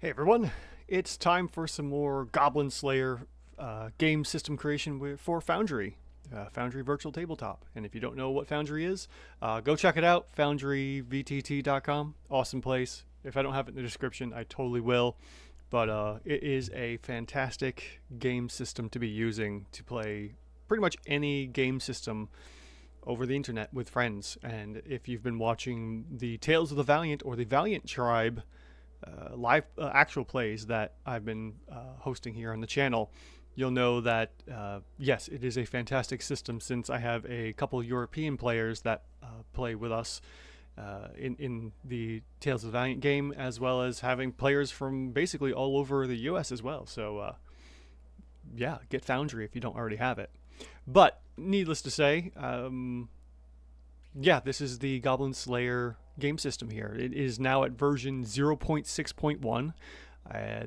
Hey everyone, it's time for some more Goblin Slayer game system creation for Foundry, Foundry Virtual Tabletop. And if you don't know what Foundry is, go check it out, foundryvttt.com. Awesome place. If I don't have it in the description, I totally will. But it is a fantastic game system to be using to play pretty much any game system over the internet with friends. And if you've been watching the Tales of the Valiant or the Valiant Tribe live actual plays that I've been hosting here on the channel, you'll know that yes, it is a fantastic system, since I have a couple European players that play with us in the Tales of the Valiant game, as well as having players from basically all over the US as well. So yeah, get Foundry if you don't already have it. But needless to say, yeah, this is the Goblin Slayer game system here. It is now at version 0.6.1.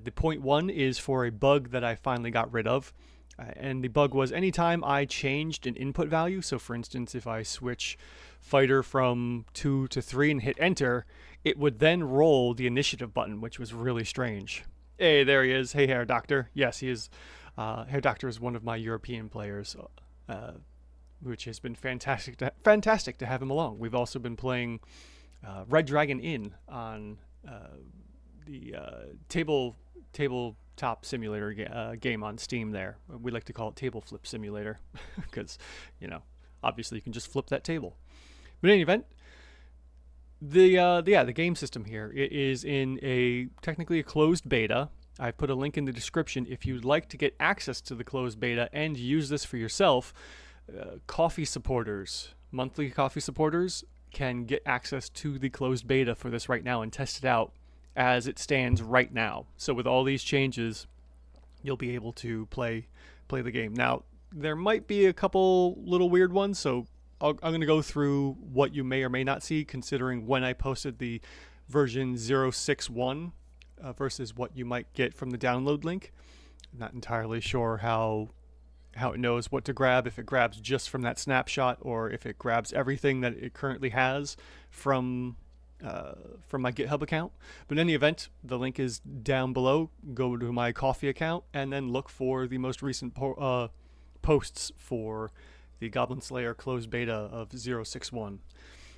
The 0.1 is for a bug that I finally got rid of. And the bug was anytime I changed an input value, so for instance, if I switch fighter from 2 to 3 and hit enter, it would then roll the initiative button, which was really strange. Hey, there he is. Hey, Hair Doctor. Yes, he is. Hair Doctor is one of my European players, which has been fantastic to have him along. We've also been playing Red Dragon Inn on the tabletop simulator game on Steam there. We like to call it Table Flip Simulator because, you know, obviously you can just flip that table. But in any event, the game system here, it is in technically a closed beta. I put a link in the description if you'd like to get access to the closed beta and use this for yourself. Coffee supporters, monthly coffee supporters, can get access to the closed beta for this right now and test it out as it stands right now. So with all these changes, you'll be able to play the game. Now, there might be a couple little weird ones, so I'm going to go through what you may or may not see, considering when I posted the version 0.6.1 versus what you might get from the download link. I'm not entirely sure how it knows what to grab, if it grabs just from that snapshot or if it grabs everything that it currently has from my GitHub account. But in any event, the link is down below. Go to my Coffee account and then look for the most recent posts for the Goblin Slayer closed beta of 0.6.1.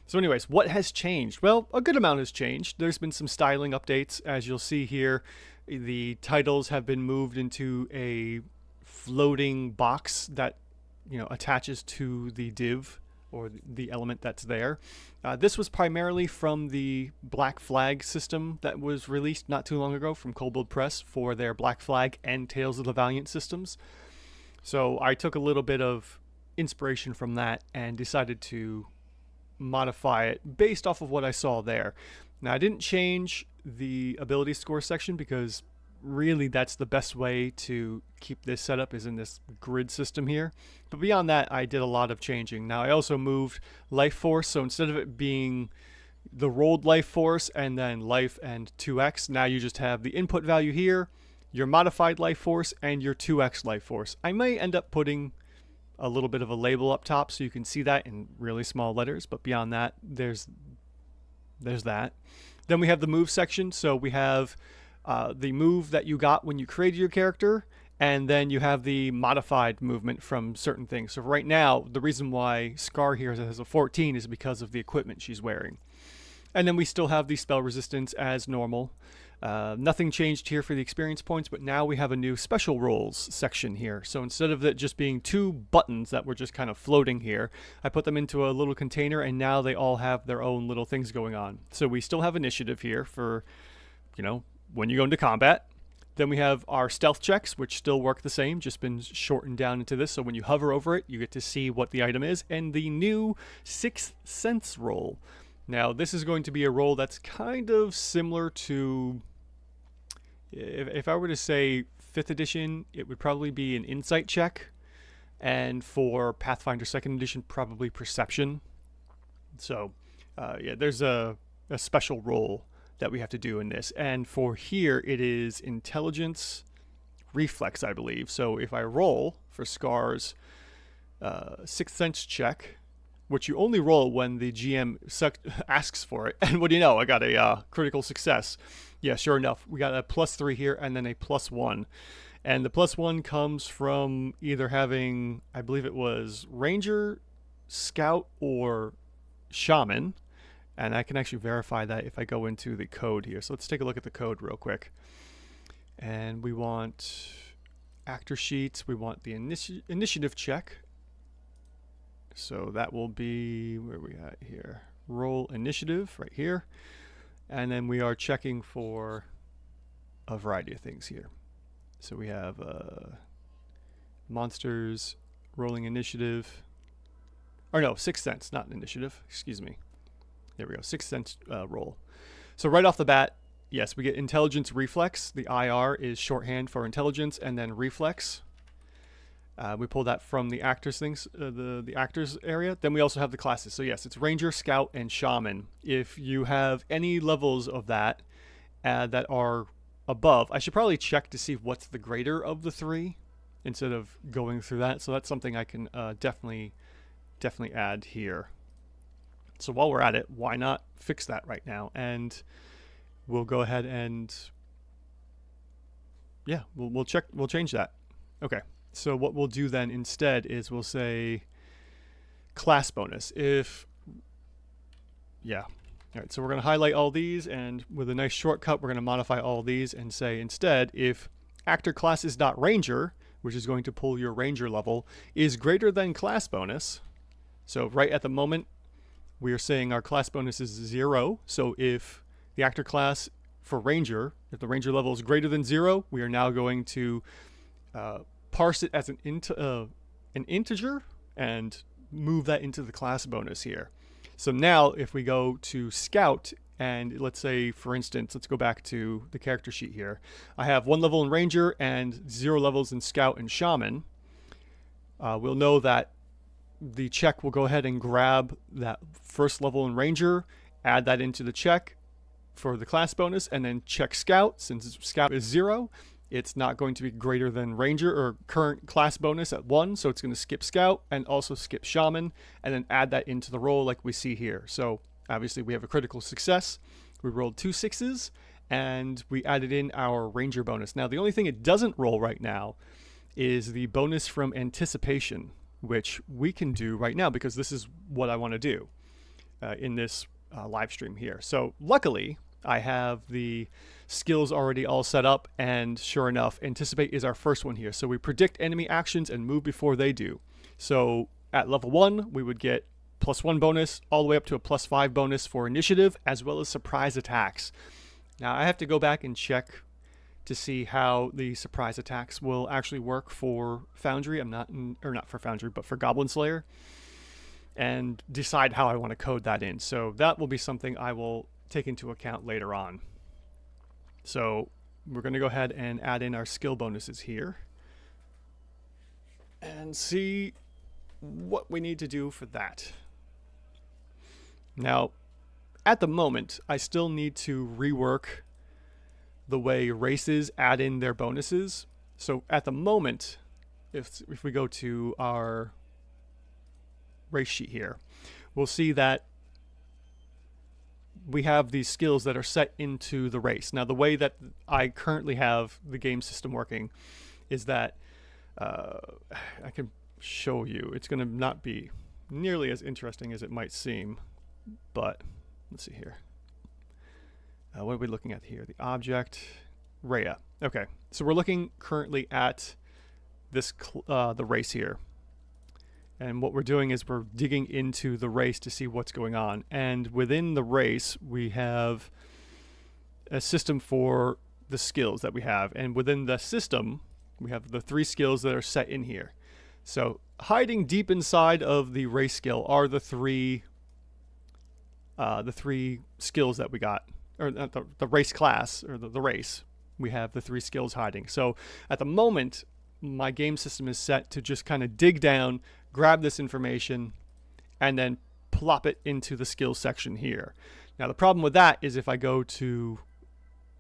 So anyways, what has changed? Well, a good amount has changed. There's been some styling updates. As you'll see here, the titles have been moved into a floating box that, you know, attaches to the div or the element that's there. This was primarily from the Black Flag system that was released not too long ago from Kobold Press for their Black Flag and Tales of the Valiant systems. So I took a little bit of inspiration from that and decided to modify it based off of what I saw there. Now, I didn't change the ability score section because really that's the best way to keep this set up, is in this grid system here. But beyond that, I did a lot of changing. Now, I also moved life force, so instead of it being the rolled life force and then life and 2x, now you just have the input value here, your modified life force, and your 2x life force. I may end up putting a little bit of a label up top so you can see that in really small letters, but beyond that, there's that. Then we have the move section. So we have the move that you got when you created your character, and then you have the modified movement from certain things. So right now, the reason why Scar here has a 14 is because of the equipment she's wearing. And then we still have the spell resistance as normal. Nothing changed here for the experience points, but now we have a new special roles section here. So instead of it just being 2 buttons that were just kind of floating here, I put them into a little container, and now they all have their own little things going on. So we still have initiative here for, you know, when you go into combat. Then we have our stealth checks, which still work the same, just been shortened down into this. So when you hover over it, you get to see what the item is. And the new Sixth Sense roll. Now, this is going to be a roll that's kind of similar to, if I were to say 5th edition, it would probably be an insight check. And for Pathfinder 2nd edition, probably perception. So, yeah, there's a special roll that we have to do in this. And for here, it is intelligence reflex, I believe. So if I roll for Scar's 6th Sense check, which you only roll when the GM asks for it. And what do you know? I got a critical success. Yeah, sure enough, we got a +3 here and then a +1. And the +1 comes from either having, I believe it was Ranger, Scout, or Shaman. And I can actually verify that if I go into the code here. So let's take a look at the code real quick. And we want actor sheets. We want the initiative check. So that will be, where are we at here? Roll initiative right here. And then we are checking for a variety of things here. So we have monsters, rolling initiative. Or no, 6th sense, not initiative. Excuse me. There we go, 6th sense roll. So right off the bat, yes, we get intelligence reflex. The IR is shorthand for intelligence, and then reflex. We pull that from the actors things, the actors area. Then we also have the classes. So yes, it's Ranger, Scout, and Shaman. If you have any levels of that that are above, I should probably check to see what's the greater of the 3 instead of going through that. So that's something I can definitely add here. So while we're at it, why not fix that right now? And we'll go ahead and yeah, we'll change that. Okay. So what we'll do then instead is we'll say class bonus. Yeah. All right, so we're going to highlight all these, and with a nice shortcut, we're going to modify all these and say instead, if actor classes.ranger, which is going to pull your ranger level, is greater than class bonus. So right at the moment, we are saying our class bonus is 0. So if the actor class for ranger, if the ranger level is greater than 0, we are now going to parse it as an integer and move that into the class bonus here. So now if we go to Scout, and let's say, for instance, let's go back to the character sheet here. I have 1 level in Ranger and 0 levels in Scout and Shaman. We'll know that the check will go ahead and grab that 1st level in Ranger, add that into the check for the class bonus, and then check Scout. Since Scout is 0, it's not going to be greater than Ranger or current class bonus at 1, so it's going to skip Scout and also skip Shaman, and then add that into the roll like we see here. So obviously we have a critical success. We rolled 2 6s, and we added in our Ranger bonus. Now the only thing it doesn't roll right now is the bonus from anticipation, which we can do right now because this is what I want to do in this live stream here. So luckily, I have the skills already all set up, and sure enough, anticipate is our first one here. So we predict enemy actions and move before they do. So at level 1, we would get +1 bonus all the way up to a +5 bonus for initiative, as well as surprise attacks. Now I have to go back and check to see how the surprise attacks will actually work for Foundry. I'm not for Foundry, but for Goblin Slayer, and decide how I want to code that in. So that will be something I will take into account later on. So we're going to go ahead and add in our skill bonuses here and see what we need to do for that. Now, at the moment, I still need to rework the way races add in their bonuses. So at the moment, if we go to our race sheet here, we'll see that we have these skills that are set into the race. Now, the way that I currently have the game system working is that I can show you. It's going to not be nearly as interesting as it might seem, but let's see here. What are we looking at here? The object, Rhea. Okay, so we're looking currently at this the race here. And what we're doing is we're digging into the race to see what's going on. And within the race, we have a system for the skills that we have. And within the system, we have the 3 skills that are set in here. So hiding deep inside of the race skill are the three skills that we got, or the race class, or the race. We have the 3 skills hiding. So at the moment, my game system is set to just kind of dig down, grab this information, and then plop it into the skills section here. Now the problem with that is if I go to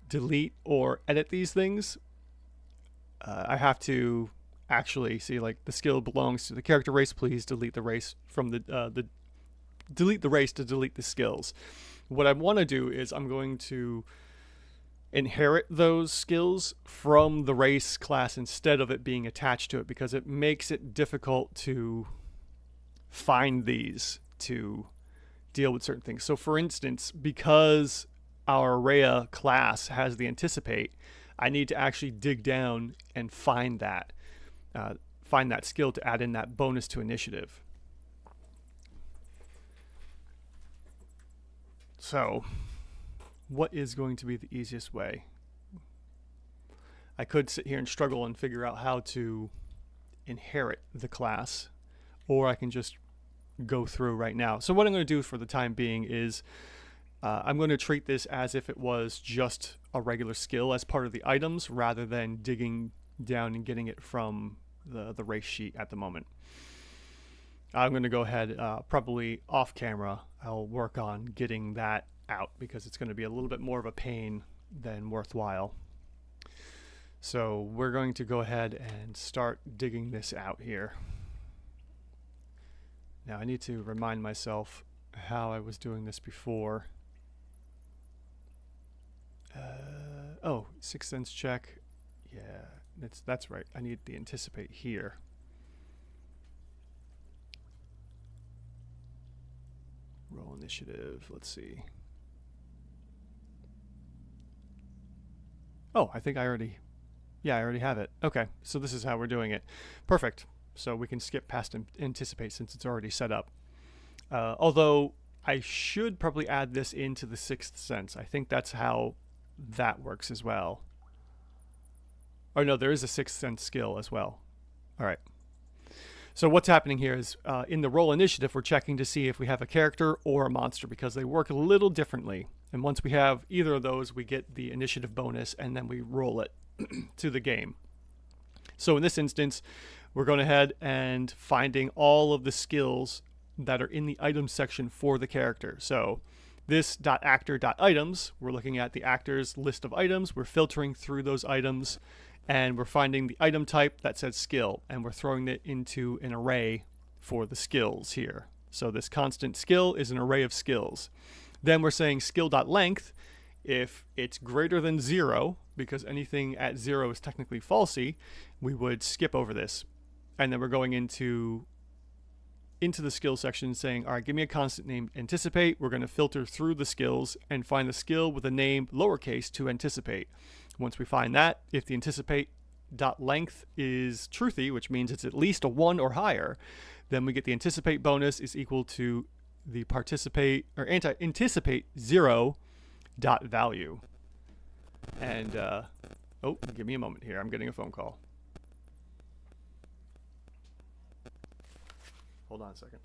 delete or edit these things, I have to actually see, like, the skill belongs to the character race. Please delete the race from the delete the race to delete the skills. What I want to do is I'm going to inherit those skills from the race class instead of it being attached to it, because it makes it difficult to find these to deal with certain things. So for instance, because our Rhea class has the anticipate, I need to actually dig down and find that skill to add in that bonus to initiative. So what is going to be the easiest way? I could sit here and struggle and figure out how to inherit the class, or I can just go through right now. So what I'm going to do for the time being is I'm going to treat this as if it was just a regular skill as part of the items, rather than digging down and getting it from the race sheet at the moment. I'm going to go ahead, probably off camera, I'll work on getting that out, because it's going to be a little bit more of a pain than worthwhile. So we're going to go ahead and start digging this out here. Now I need to remind myself how I was doing this before. Oh, 6th sense check. Yeah, that's right. I need the anticipate here. Roll initiative. Let's see. Oh, I think I already have it. Okay, so this is how we're doing it. Perfect. So we can skip past anticipate since it's already set up. Although I should probably add this into the 6th sense. I think that's how that works as well. Or no, there is a 6th sense skill as well. All right. So what's happening here is in the roll initiative, we're checking to see if we have a character or a monster, because they work a little differently. And once we have either of those, we get the initiative bonus, and then we roll it to the game. So in this instance, we're going ahead and finding all of the skills that are in the items section for the character. So this .actor.items, we're looking at the actor's list of items, we're filtering through those items, and we're finding the item type that says skill, and we're throwing it into an array for the skills here. So this constant skill is an array of skills. Then we're saying skill.length, if it's greater than 0, because anything at 0 is technically falsy, we would skip over this. And then we're going into the skill section saying, all right, give me a constant named anticipate. We're going to filter through the skills and find the skill with a name lowercase to anticipate. Once we find that, if the anticipate.length is truthy, which means it's at least a 1 or higher, then we get the anticipate bonus is equal to the participate or anticipate 0 dot value. And oh, give me a moment here. I'm getting a phone call. Hold on a second.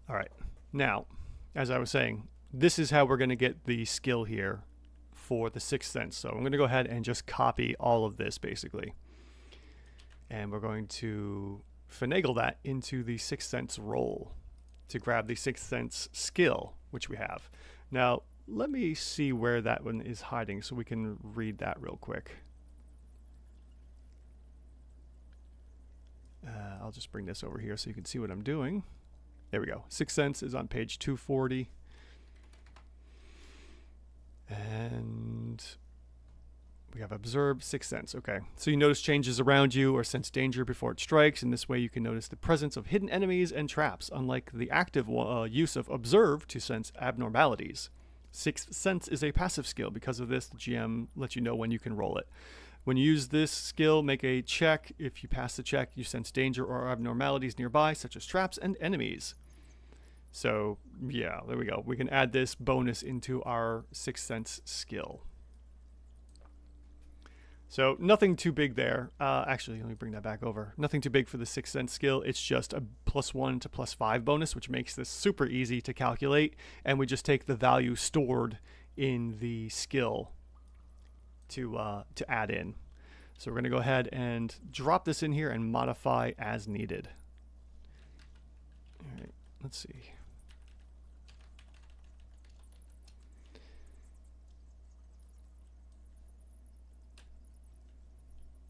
All right. Now, as I was saying, this is how we're going to get the skill here for the 6th sense. So I'm going to go ahead and just copy all of this basically. And we're going to finagle that into the 6th sense roll to grab the 6th sense skill, which we have. Now, let me see where that one is hiding so we can read that real quick. I'll just bring this over here so you can see what I'm doing. There we go. 6th sense is on page 240. And we have observed 6th sense. Okay. So you notice changes around you or sense danger before it strikes. In this way, you can notice the presence of hidden enemies and traps, unlike the active use of observe to sense abnormalities. 6th sense is a passive skill. Because of this, the GM lets you know when you can roll it. When you use this skill, make a check. If you pass the check, you sense danger or abnormalities nearby, such as traps and enemies. So, yeah, there we go. We can add this bonus into our Sixth Sense skill. So, nothing too big there. Actually, let me bring that back over. Nothing too big for the Sixth Sense skill. It's just a +1 to +5 bonus, which makes this super easy to calculate. And we just take the value stored in the skill to add in. So we're going to go ahead and drop this in here and modify as needed. All right, let's see.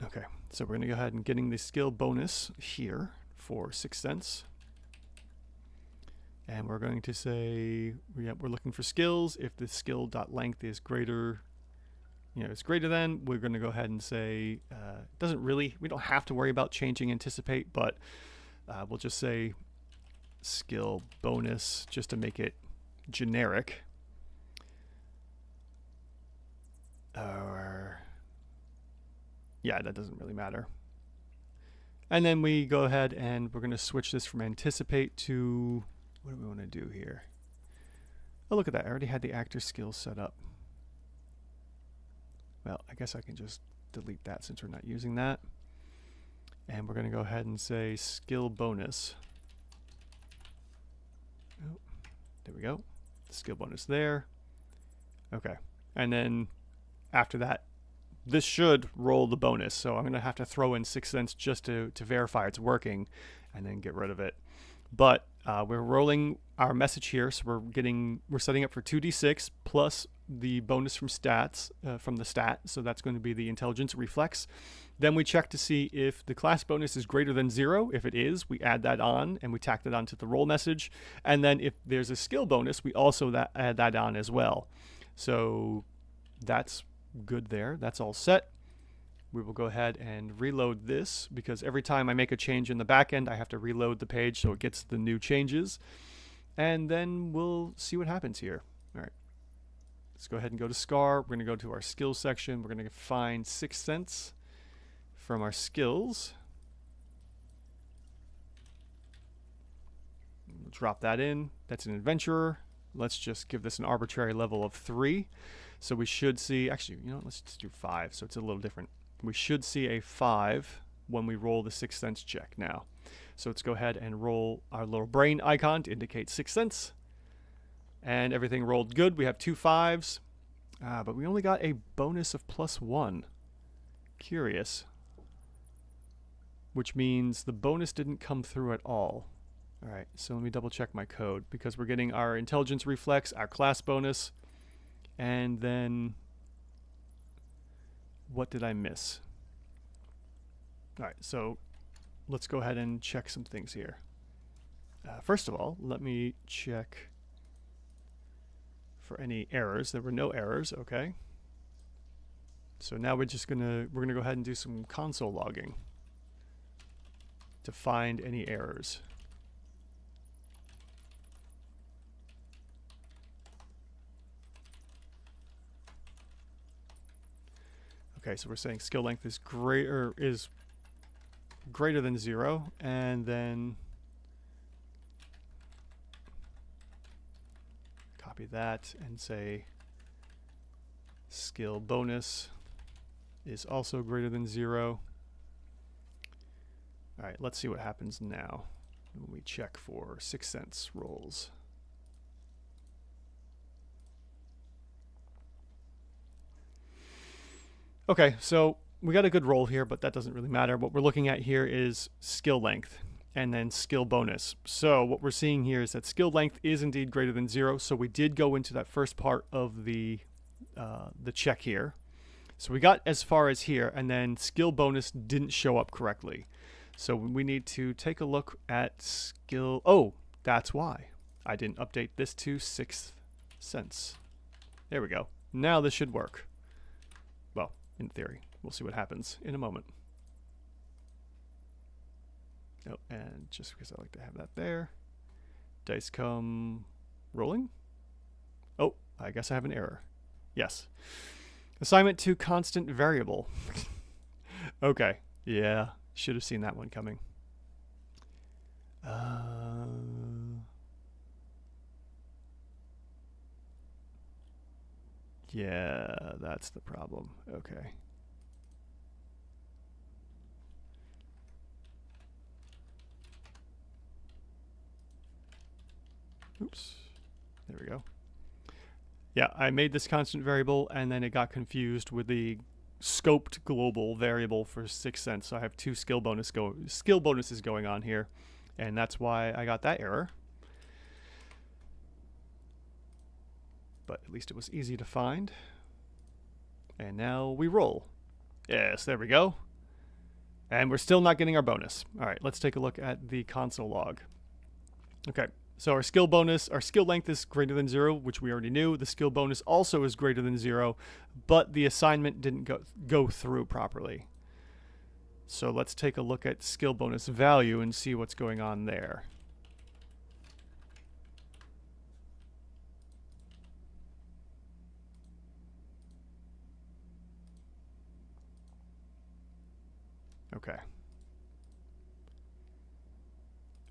Okay, so we're going to go ahead and getting the skill bonus here for Sixth Sense. And we're going to say, we're looking for skills. If the skill.length is greater, it's greater than, we're going to go ahead and say, we don't have to worry about changing anticipate, but we'll just say skill bonus just to make it generic. Yeah, that doesn't really matter. And then we go ahead and we're going to switch this from anticipate to, what do we want to do here? Oh, look at that. I already had the actor skill set up. Well, I guess I can just delete that since we're not using that. And we're going to go ahead and say skill bonus. Oh, there we go. Skill bonus there. Okay. And then after that, this should roll the bonus. So I'm going to have to throw in Sixth Sense just to verify it's working and then get rid of it. But we're rolling our message here. So we're setting up for 2d6 plus the bonus from stats, from the stat. So that's going to be the intelligence reflex. Then we check to see if the class bonus is greater than 0. If it is, we add that on and we tack that onto the roll message. And then if there's a skill bonus, we also add that on as well. So that's good there. That's all set. We will go ahead and reload this because every time I make a change in the back end, I have to reload the page so it gets the new changes. And then we'll see what happens here. All right. Let's go ahead and go to SCAR. We're going to go to our skills section. We're going to find Sixth Sense from our skills. We'll drop that in. That's an adventurer. Let's just give this an arbitrary level of 3. So we should see, actually, let's just do 5 so it's a little different. We should see a 5 when we roll the Sixth Sense check now. So let's go ahead and roll our little brain icon to indicate Sixth Sense. And everything rolled good. We have 2 5s, but we only got a bonus of +1. Curious. Which means the bonus didn't come through at all. All right, so let me double check my code because we're getting our intelligence reflex, our class bonus, and then what did I miss? All right, so let's go ahead and check some things here. First of all, let me check for any errors. There were no errors, okay. So now we're gonna go ahead and do some console logging to find any errors. Okay, so we're saying skill length is greater than 0, and then copy that and say skill bonus is also greater than 0. All right, let's see what happens now when we check for Sixth Sense rolls. Okay, so we got a good roll here, but that doesn't really matter. What we're looking at here is skill length and then skill bonus. So what we're seeing here is that skill length is indeed greater than 0. So we did go into that first part of the check here. So we got as far as here, and then skill bonus didn't show up correctly. So we need to take a look at skill. Oh, that's why I didn't update this to Sixth Sense. There we go. Now this should work. Well, in theory. We'll see what happens in a moment. Oh, and just because I like to have that there. Dice come rolling. Oh, I guess I have an error. Yes. Assignment to constant variable. Okay. Yeah. Should have seen that one coming. Uh, yeah, that's the problem. Okay. Oops. There we go. Yeah, I made this constant variable, and then it got confused with the scoped global variable for 6 cents. So I have two skill bonuses going on here, and that's why I got that error. But at least it was easy to find. And now we roll. Yes, there we go. And we're still not getting our bonus. All right, let's take a look at the console log. Okay, so our skill length is greater than 0, which we already knew. The skill bonus also is greater than 0, but the assignment didn't go through properly. So let's take a look at skill bonus value and see what's going on there. Okay.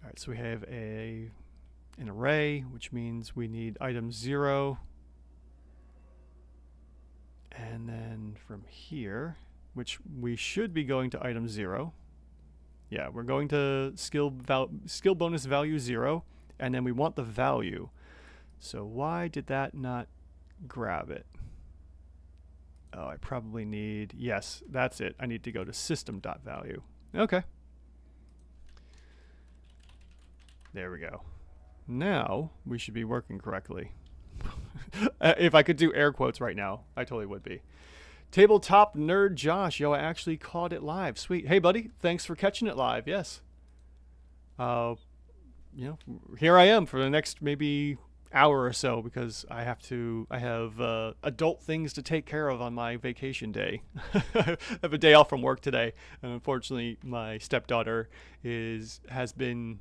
All right, so we have an array, which means we need item 0. And then from here, which we should be going to item 0. Yeah, we're going to skill bonus value 0, and then we want the value. So why did that not grab it? Oh, I probably need, yes, that's it. I need to go to system.value. Okay. There we go. Now we should be working correctly. If I could do air quotes right now, I totally would be. Tabletop nerd Josh, yo, I actually caught it live. Sweet. Hey, buddy, thanks for catching it live. Yes. You know, here I am for the next maybe hour or so because I have adult things to take care of on my vacation day. I have a day off from work today, and unfortunately, my stepdaughter has been.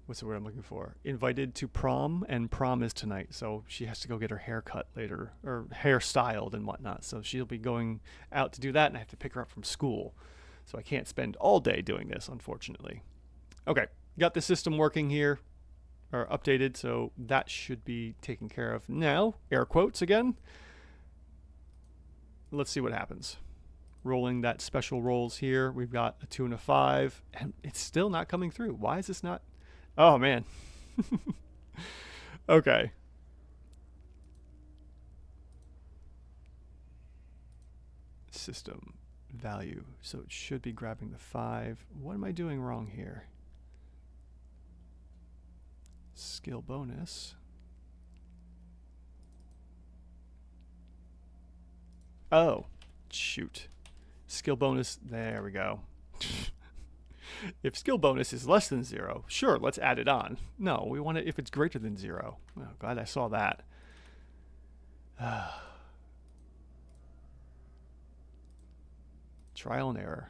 What's the word I'm looking for? Invited to prom, and prom is tonight, so she has to go get her hair cut later, or hair styled and whatnot. So she'll be going out to do that, and I have to pick her up from school. So I can't spend all day doing this, unfortunately. Okay, got the system working here, or updated, so that should be taken care of now. Air quotes again. Let's see what happens. Rolling that special rolls here. We've got a 2 and a 5, and it's still not coming through. Why is this not? Oh, man. Okay. System value. So it should be grabbing the 5. What am I doing wrong here? Skill bonus. Oh, shoot. Skill bonus. There we go. If skill bonus is less than 0, sure, let's add it on. No, we want it if it's greater than 0. Oh, glad I saw that. Trial and error.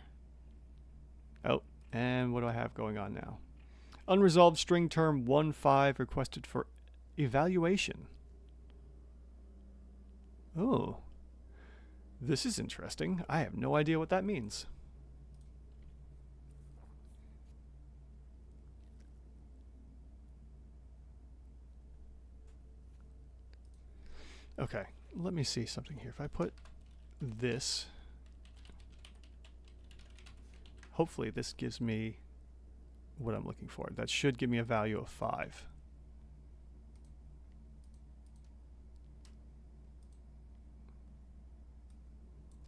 Oh, and what do I have going on now? Unresolved string term 1.5 requested for evaluation. Oh, this is interesting. I have no idea what that means. Okay, let me see something here. If I put this, hopefully this gives me what I'm looking for. That should give me a value of 5.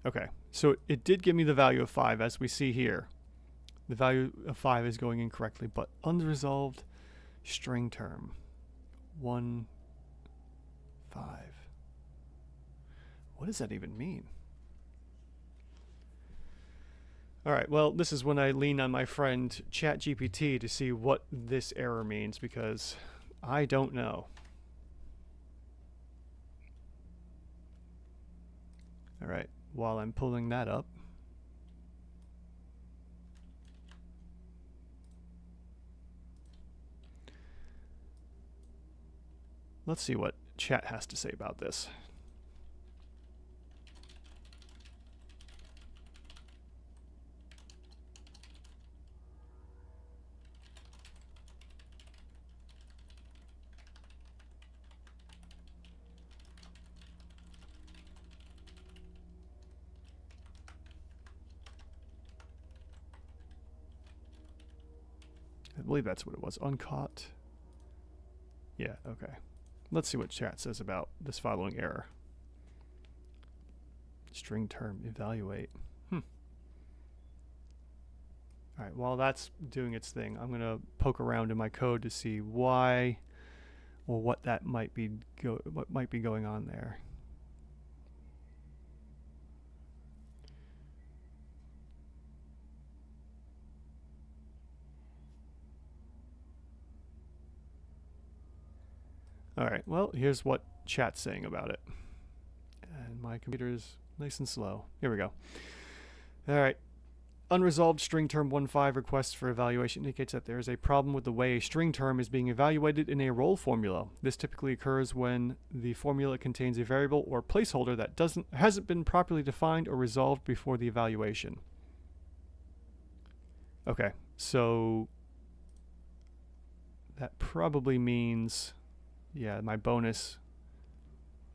Okay, so it did give me the value of 5, as we see here. The value of 5 is going incorrectly, but unresolved string term 1.5. What does that even mean? All right, well, this is when I lean on my friend ChatGPT to see what this error means, because I don't know. All right, while I'm pulling that up, let's see what Chat has to say about this. I believe that's what it was. Uncaught. Yeah, okay. Let's see what chat says about this following error. String term evaluate. All right, while that's doing its thing, I'm going to poke around in my code to see why or what that might be going on there. All right, well, here's what chat's saying about it. And my computer is nice and slow. Here we go. All right. Unresolved string term 1.5 request for evaluation indicates that there is a problem with the way a string term is being evaluated in a roll formula. This typically occurs when the formula contains a variable or placeholder that hasn't been properly defined or resolved before the evaluation. Okay, so that probably means, yeah, my bonus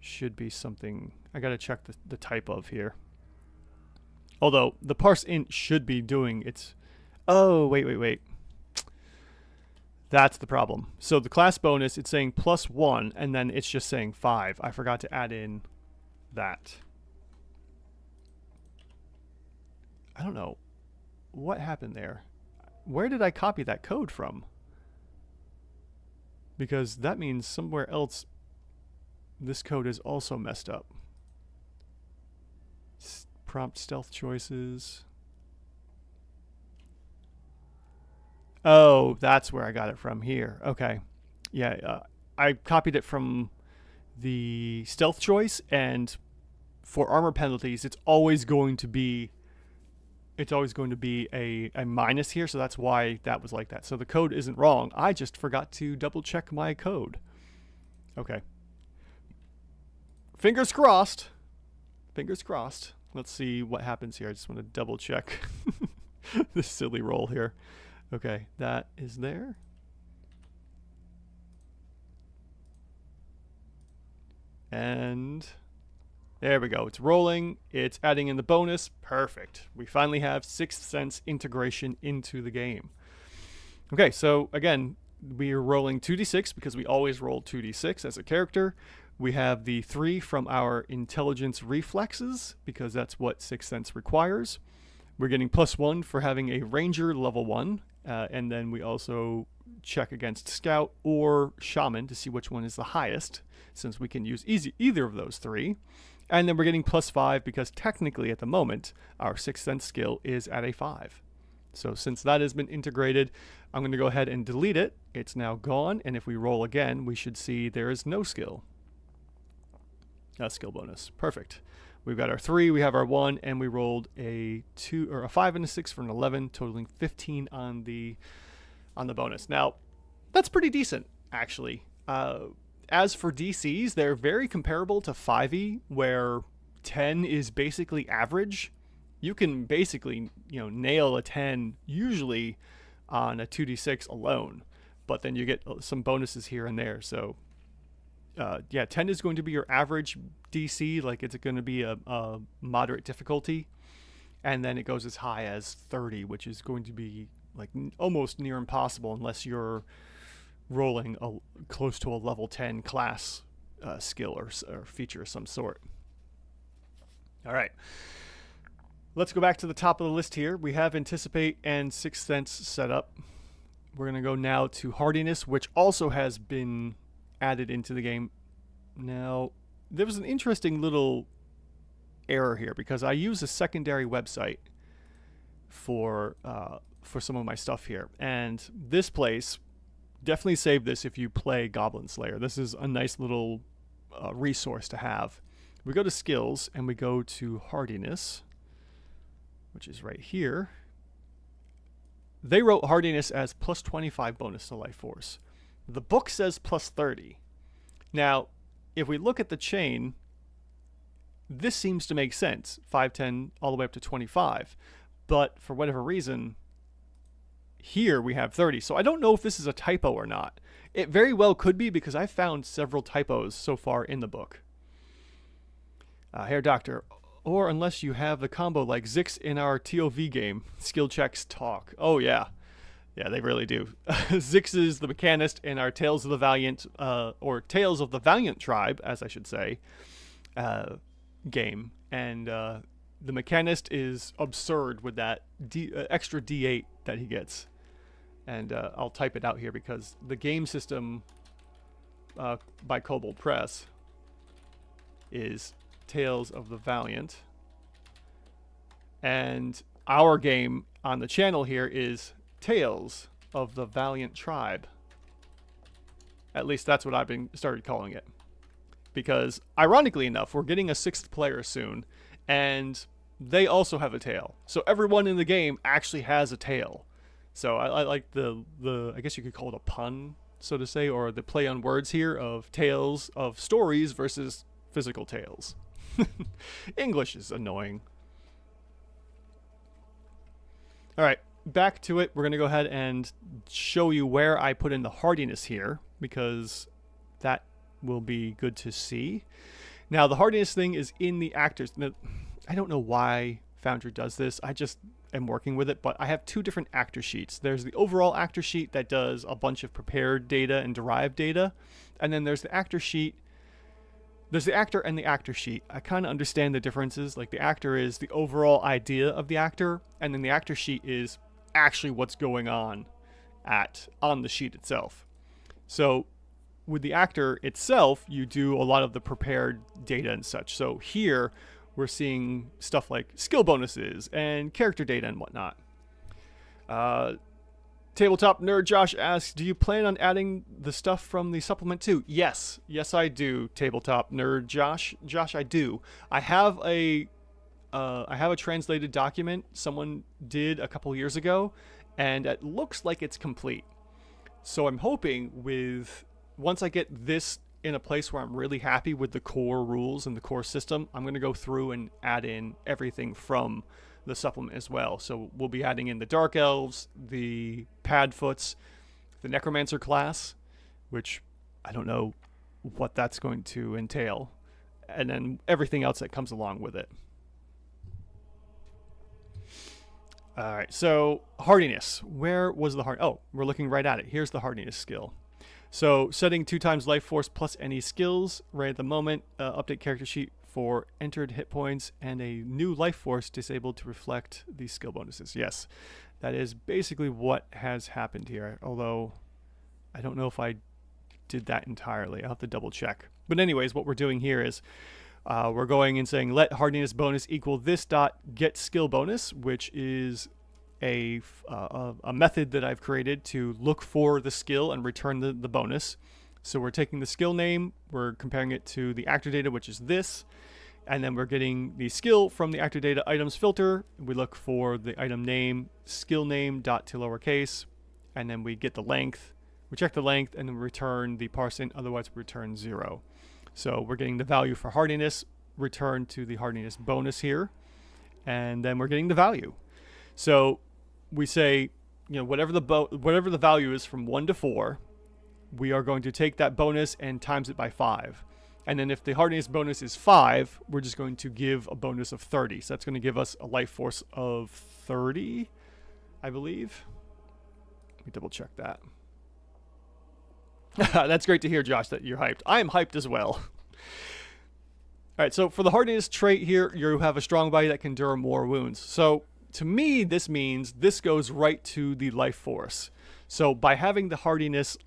should be something. I gotta check the type of here. Although the parse int should be doing its... Oh, wait. That's the problem. So the class bonus, it's saying +1, and then it's just saying 5. I forgot to add in that. I don't know. What happened there? Where did I copy that code from? Because that means somewhere else this code is also messed up. Prompt stealth choices. Oh, that's where I got it from here. Okay. Yeah, I copied it from the stealth choice, and for armor penalties, it's always going to be a minus here, so that's why that was like that. So the code isn't wrong. I just forgot to double check my code. Okay. Fingers crossed. Fingers crossed. Let's see what happens here. I just want to double check this silly roll here. Okay, that is there. And there we go. It's rolling. It's adding in the bonus. Perfect. We finally have 6th Sense integration into the game. Okay, so again, we are rolling 2d6 because we always roll 2d6 as a character. We have the 3 from our intelligence reflexes because that's what 6th Sense requires. We're getting +1 for having a ranger level 1. And then we also check against scout or shaman to see which one is the highest, since we can use either of those 3. And then we're getting +5 because technically at the moment our 6th Sense skill is at a 5. So since that has been integrated, I'm going to go ahead and delete it. It's now gone, and if we roll again, we should see there is no skill. Skill bonus. Perfect. We've got our 3, we have our 1, and we rolled a 2 or a 5 and a 6 for an 11, totaling 15 on the bonus. Now, that's pretty decent, actually. As for DCs, they're very comparable to 5e, where 10 is basically average. You can basically, nail a 10 usually on a 2d6 alone, but then you get some bonuses here and there. So yeah, 10 is going to be your average DC, like it's going to be a moderate difficulty, and then it goes as high as 30, which is going to be like almost near impossible unless you're rolling close to a level 10 class skill or feature of some sort. All right, let's go back to the top of the list here. We have Anticipate and 6th Sense set up. We're going to go now to Hardiness, which also has been added into the game. Now, there was an interesting little error here because I use a secondary website for some of my stuff here, and this place, definitely save this if you play Goblin Slayer. This is a nice little resource to have. We go to skills and we go to Hardiness, which is right here. They wrote Hardiness as +25 bonus to life force. The book says +30. Now, if we look at the chain, this seems to make sense. 5, 10, all the way up to 25. But for whatever reason, here we have 30. So I don't know if this is a typo or not. It very well could be because I found several typos so far in the book. Hair Doctor, or unless you have the combo like Zix in our TOV game, skill checks talk. Oh yeah. Yeah, they really do. Zix is the Mechanist in our Tales of the Valiant, or Tales of the Valiant tribe, as I should say, game. And the Mechanist is absurd with that extra D8 that he gets. And I'll type it out here because the game system by Kobold Press is Tales of the Valiant. And our game on the channel here is Tales of the Valiant Tribe. At least that's what I've been started calling it. Because, ironically enough, we're getting a 6th player soon, and they also have a tail. So everyone in the game actually has a tail. So I like the I guess you could call it a pun, so to say, or the play on words here of tales of stories versus physical tales. English is annoying. All right, back to it. We're going to go ahead and show you where I put in the hardiness here, because that will be good to see. Now, the hardiness thing is in the actors. Now, I don't know why Foundry does this. I just am working with it, but I have 2 different actor sheets. There's the overall actor sheet that does a bunch of prepared data and derived data, and then there's the actor sheet. There's the actor and the actor sheet. I kind of understand the differences. Like, the actor is the overall idea of the actor, and then the actor sheet is actually what's going on the sheet itself. So with the actor itself, you do a lot of the prepared data and such. So here we're seeing stuff like skill bonuses and character data and whatnot. Tabletop Nerd Josh asks, do you plan on adding the stuff from the supplement too? Yes. Yes, I do, Tabletop Nerd Josh. Josh, I do. I have a translated document someone did a couple years ago, and it looks like it's complete. So I'm hoping once I get this in a place where I'm really happy with the core rules and the core system, I'm going to go through and add in everything from the supplement as well. So we'll be adding in the Dark Elves, the Padfoots, the Necromancer class, which I don't know what that's going to entail, and then everything else that comes along with it. All right, so hardiness. Where was the hard? Oh, we're looking right at it. Here's the hardiness skill. So setting 2 times life force plus any skills right at the moment. Update character sheet for entered hit points and a new life force disabled to reflect these skill bonuses. Yes, that is basically what has happened here. Although I don't know if I did that entirely. I'll have to double check. But anyways, what we're doing here is we're going and saying let hardiness bonus equal this dot get skill bonus, which is a method that I've created to look for the skill and return the bonus. So we're taking the skill name, we're comparing it to the actor data, which is this, and then we're getting the skill from the actor data items filter. We look for the item name, skill name dot to lowercase, and then we get the length. We check the length and then return the parse int, otherwise we return 0. So we're getting the value for hardiness, return to the hardiness bonus here, and then we're getting the value. So we say, whatever the value is from 1 to 4, we are going to take that bonus and times it by 5. And then if the hardiness bonus is 5, we're just going to give a bonus of 30. So that's going to give us a life force of 30, I believe. Let me double check that. That's great to hear, Josh, that you're hyped. I am hyped as well. All right, so for the hardiness trait here, you have a strong body that can endure more wounds. So to me, this means this goes right to the life force. So by having the hardiness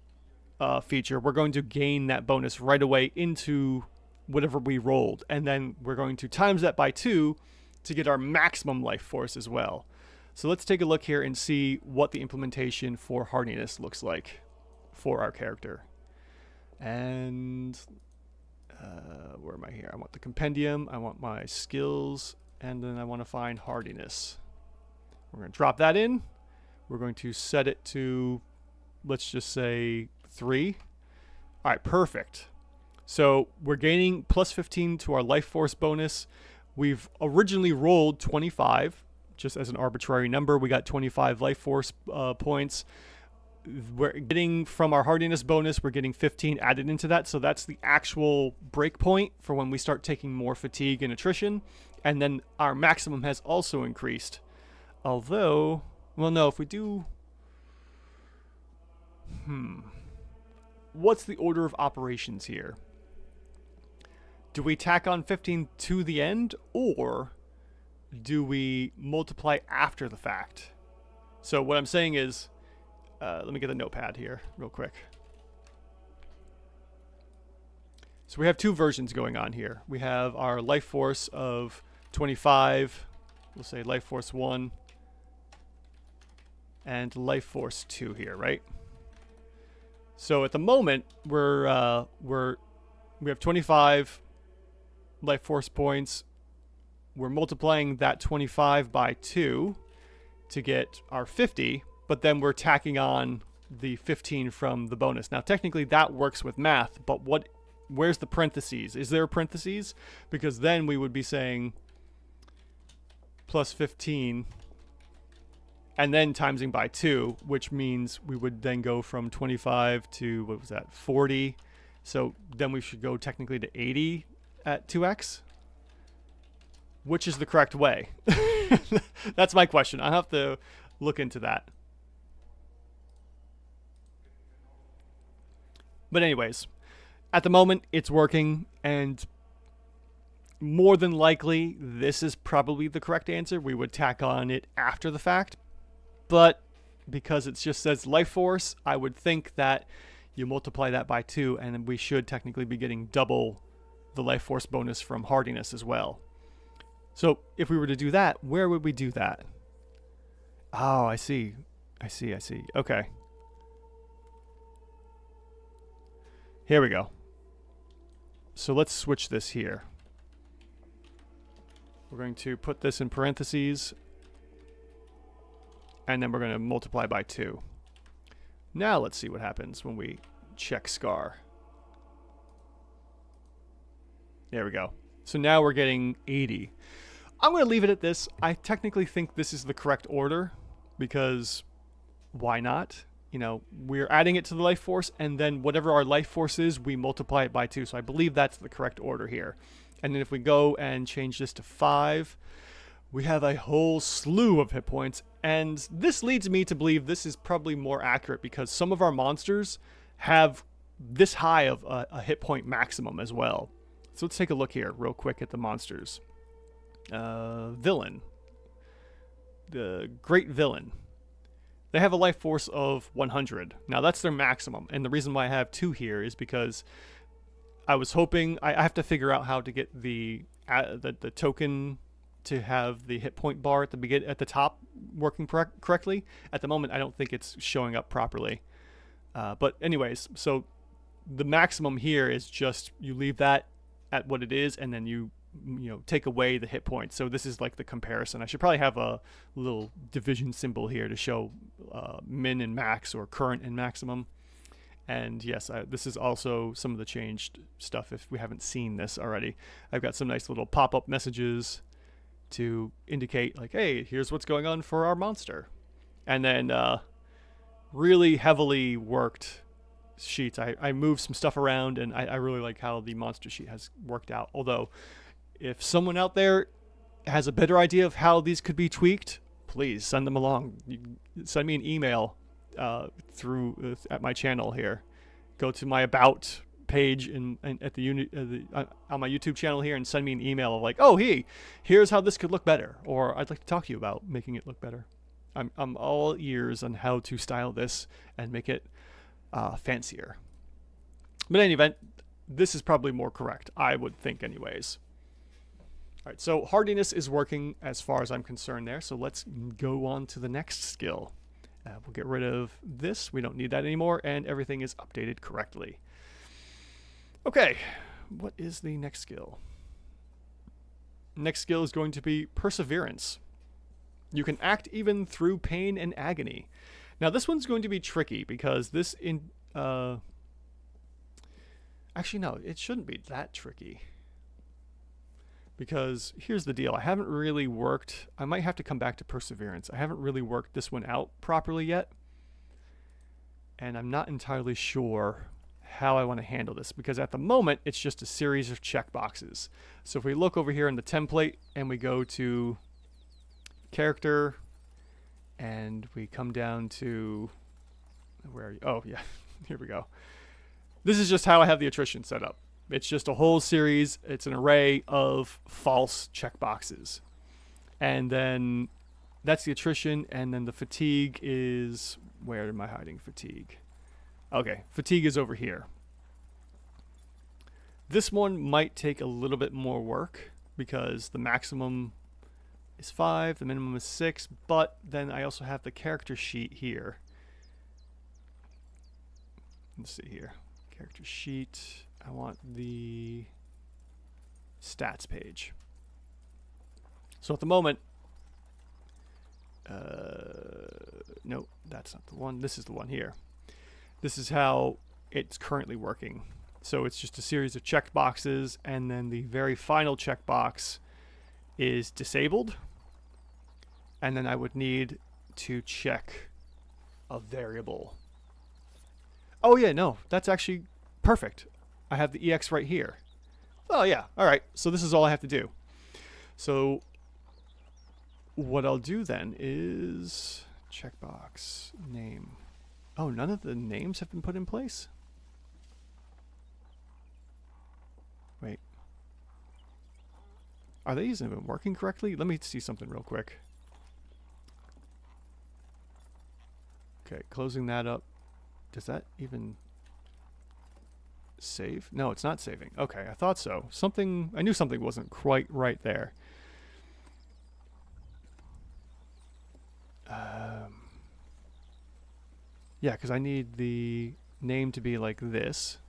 feature, we're going to gain that bonus right away into whatever we rolled. And then we're going to times that by 2 to get our maximum life force as well. So let's take a look here and see what the implementation for hardiness looks like for our character. And where am I here? I want the compendium, I want my skills, and then I want to find hardiness. We're going to drop that in. We're going to set it to, let's just say 3. All right, perfect. So we're gaining plus 15 to our life force bonus. We've originally rolled 25, just as an arbitrary number. We got 25 life force points. We're getting from our hardiness bonus, we're getting 15 added into that. So that's the actual break point for when we start taking more fatigue and attrition. And then our maximum has also increased. Although, well, no, if we do, What's the order of operations here? Do we tack on 15 to the end, or do we multiply after the fact? So what I'm saying is, let me get a notepad here real quick. So we have two versions going on here. We have our life force of 25, we'll say life force 1, and life force 2 here, right? So at the moment, we have 25 life force points. We're multiplying that 25 by 2 to get our 50, but then we're tacking on the 15 from the bonus. Now, technically, that works with math, but where's the parentheses? Is there a parentheses? Because then we would be saying plus 15 and then timesing by 2, which means we would then go from 25 to, what was that, 40. So then we should go technically to 80 at 2x. Which is the correct way? That's my question. I'll have to look into that. But anyways, at the moment, it's working, and more than likely, this is probably the correct answer. We would tack on it after the fact. But because it just says life force, I would think that you multiply that by 2, and we should technically be getting double the life force bonus from hardiness as well. So if we were to do that, where would we do that? Oh, I see. Okay. Here we go. So let's switch this here. We're going to put this in parentheses, and then we're going to multiply by 2. Now let's see what happens when we check SCAR. There we go. So now we're getting 80. I'm going to leave it at this. I technically think this is the correct order, because why not? You know, we're adding it to the life force, and then whatever our life force is, we multiply it by 2. So I believe that's the correct order here. And then if we go and change this to 5, we have a whole slew of hit points. And this leads me to believe this is probably more accurate, because some of our monsters have this high of a hit point maximum as well. So let's take a look here real quick at the monsters. Villain. The Great Villain. They have a life force of 100. Now that's their maximum. And the reason why I have 2 here is because I was hoping, I have to figure out how to get the token to have the hit point bar at the top working correctly. At the moment, I don't think it's showing up properly. But anyways, so the maximum here is just you leave that at what it is, and then you take away the hit points. So this is like the comparison. I should probably have a little division symbol here to show min and max, or current and maximum. And yes, this is also some of the changed stuff if we haven't seen this already. I've got some nice little pop-up messages to indicate like, hey, here's what's going on for our monster. And then really heavily worked sheets. I moved some stuff around, and I really like how the monster sheet has worked out. Although, if someone out there has a better idea of how these could be tweaked, please send them along. Send me an email through at my channel here. Go to my About page on my YouTube channel here, and send me an email of like, oh, hey, here's how this could look better, or I'd like to talk to you about making it look better. I'm all ears on how to style this and make it fancier. But in any event, this is probably more correct, I would think anyways. All right, so hardiness is working as far as I'm concerned there. So let's go on to the next skill. We'll get rid of this. We don't need that anymore, and everything is updated correctly. Okay, what is the next skill? Next skill is going to be perseverance. You can act even through pain and agony. Now this one's going to be tricky, because this actually no, it shouldn't be that tricky. Because here's the deal, I haven't really worked, I might have to come back to perseverance. I haven't really worked this one out properly yet, and I'm not entirely sure how I want to handle this, because at the moment it's just a series of checkboxes. So if we look over here in the template and we go to character and we come down to Where are you? Oh, yeah. Here we go. This is just how I have the attrition set up. It's just a whole series. It's an array of false checkboxes. And then that's the attrition. And then the fatigue is... Where am I hiding fatigue? Okay, fatigue is over here. This one might take a little bit more work because the maximum is 5, the minimum is 6, but then I also have the character sheet here. Let's see here. Character sheet. I want the stats page. So at the moment, no, that's not the one. This is the one here. This is how it's currently working. So it's just a series of checkboxes, and then the very final checkbox is disabled. And then I would need to check a variable. Oh yeah, no, that's actually perfect. I have the EX right here. Oh yeah, all right. So this is all I have to do. So what I'll do then is checkbox name. Oh, none of the names have been put in place? Wait. Are these even working correctly? Let me see something real quick. Okay, closing that up. Does that even save? No, it's not saving. Okay, I thought so. I knew something wasn't quite right there. Yeah, because I need the name to be like this.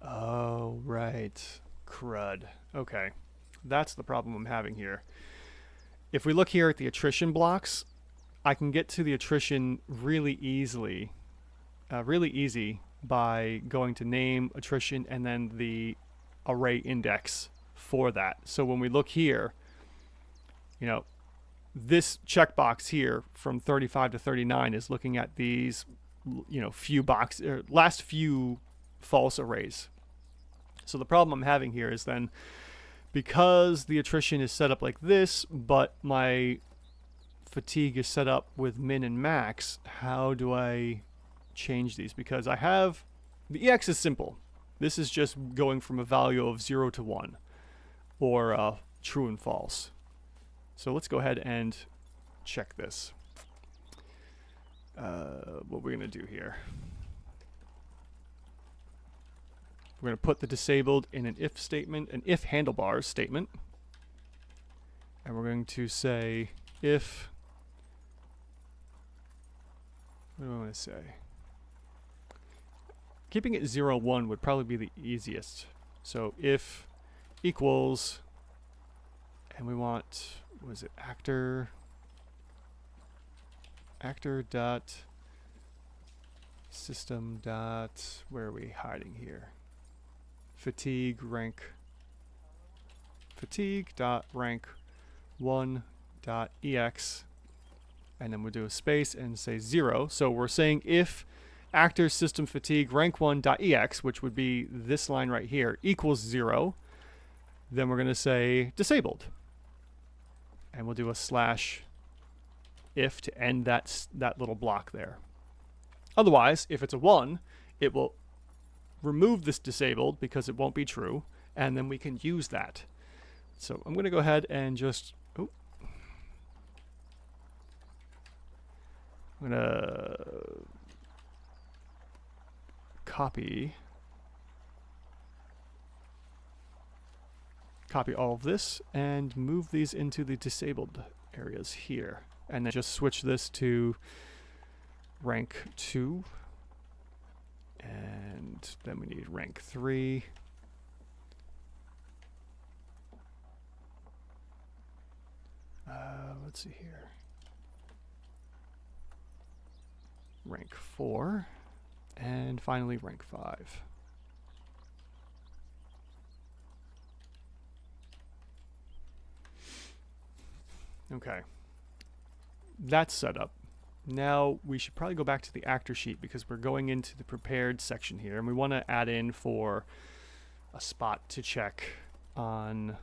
Oh, right. Crud. Okay. That's the problem I'm having here. If we look here at the attrition blocks, I can get to the attrition really easy by going to name, attrition, and then the array index for that. So when we look here, you know, this checkbox here from 35 to 39 is looking at these, you know, last few false arrays. So the problem I'm having here is then, because the attrition is set up like this, but my fatigue is set up with min and max, how do I change these? Because I have, the EX is simple. This is just going from a value of 0 to 1, or true and false. So let's go ahead and check this. What we're going to do here. We're going to put the disabled in an if statement, an if handlebars statement. And we're going to say if, what do I want to say? Keeping it 0, 1 would probably be the easiest. So if equals, and we want, was it actor dot system dot, where are we hiding here? Fatigue dot rank 1 dot ex, and then we'll do a space and say 0. So we're saying if actor system fatigue rank 1 dot ex, which would be this line right here, equals 0, then we're going to say disabled, and we'll do a slash if to end that little block there. Otherwise, if it's a 1, it will remove this disabled because it won't be true, and then we can use that. So I'm going to go ahead and just, I'm going to copy all of this and move these into the disabled areas here, and then just switch this to rank 2, and then we need rank 3. Let's see here. Rank 4, and finally rank 5. Okay, that's set up. Now we should probably go back to the actor sheet because we're going into the prepared section here, and we want to add in for a spot to check on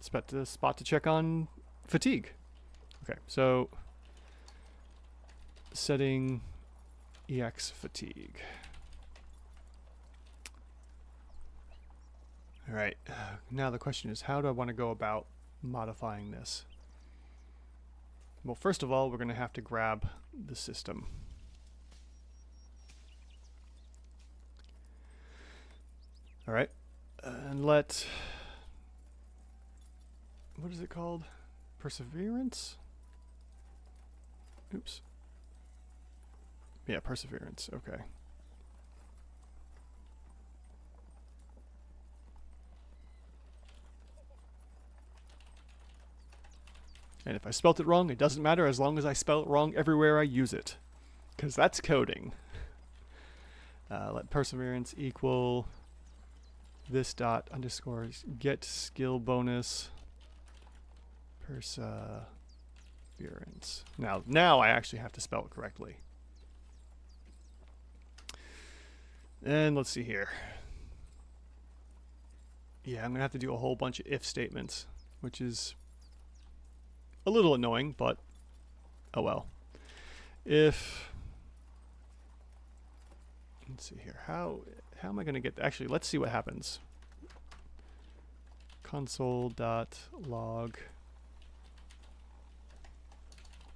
spot to check on fatigue. Okay, so setting EX fatigue. All right, now the question is, how do I want to go about modifying this? Well, first of all, we're going to have to grab the system. All right, and what is it called? Perseverance? Oops. Yeah, perseverance, okay. And if I spelt it wrong, it doesn't matter as long as I spell it wrong everywhere I use it. Because that's coding. Let perseverance equal this dot underscores get skill bonus perseverance. Now I actually have to spell it correctly. And let's see here. Yeah, I'm going to have to do a whole bunch of if statements, which is a little annoying, but oh well. If, let's see here, how am I going to get, actually, let's see what happens. Console.log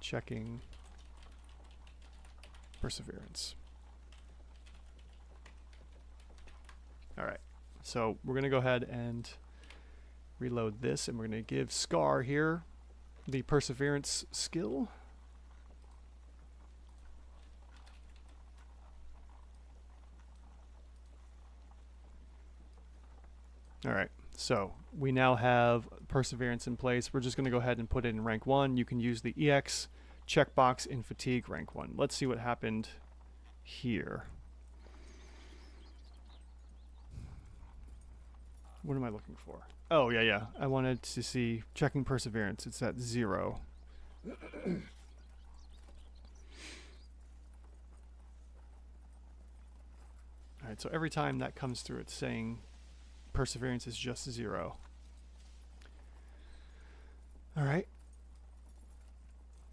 checking perseverance. All right, so we're going to go ahead and reload this, and we're going to give Scar here the perseverance skill. All right, so we now have perseverance in place. We're just going to go ahead and put it in rank 1. You can use the EX checkbox in fatigue rank 1. Let's see what happened here. What am I looking for? Oh, yeah. I wanted to see checking perseverance. It's at 0. Alright, so every time that comes through, it's saying perseverance is just 0. Alright.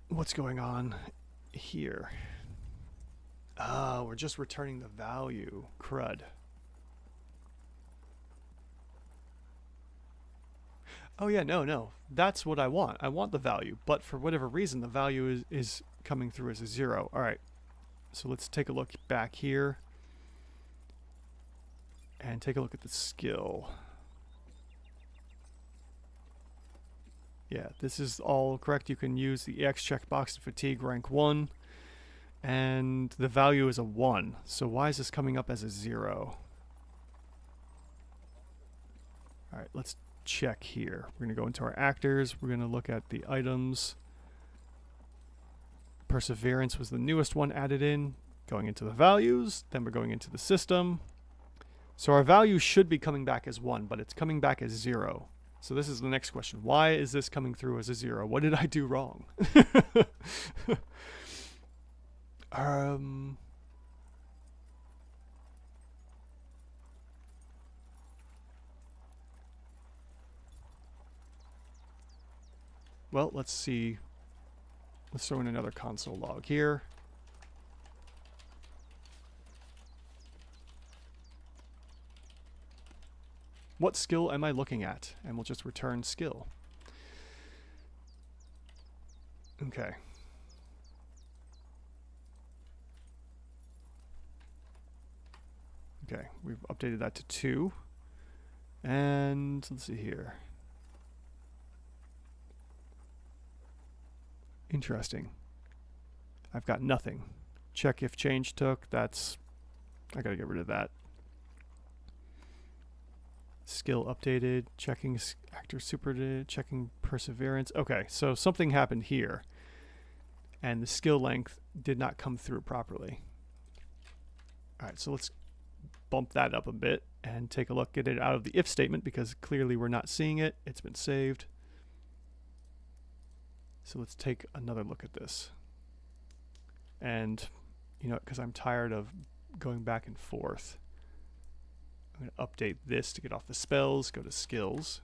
What's going on here? We're just returning the value. Crud. Oh yeah, no. That's what I want. I want the value, but for whatever reason, the value is coming through as a 0. All right, so let's take a look back here and take a look at the skill. Yeah, this is all correct. You can use the EX checkbox in fatigue rank 1, and the value is a 1. So why is this coming up as a 0? All right, let's check here. We're going to go into our actors. We're going to look at the items. Perseverance was the newest one added in. Going into the values. Then we're going into the system. So our value should be coming back as 1, but it's coming back as 0. So this is the next question. Why is this coming through as a 0? What did I do wrong? Well, let's see. Let's throw in another console log here. What skill am I looking at? And we'll just return skill. Okay. Okay, we've updated that to 2. And let's see here. Interesting. I've got nothing. Check if change took. That's, I gotta get rid of that. Skill updated. Checking actor super. Checking perseverance. Okay, so something happened here, and the skill length did not come through properly. All right, so let's bump that up a bit and take a look. Get it out of the if statement because clearly we're not seeing it. It's been saved. So let's take another look at this. And, you know, because I'm tired of going back and forth, I'm going to update this to get off the spells, go to skills.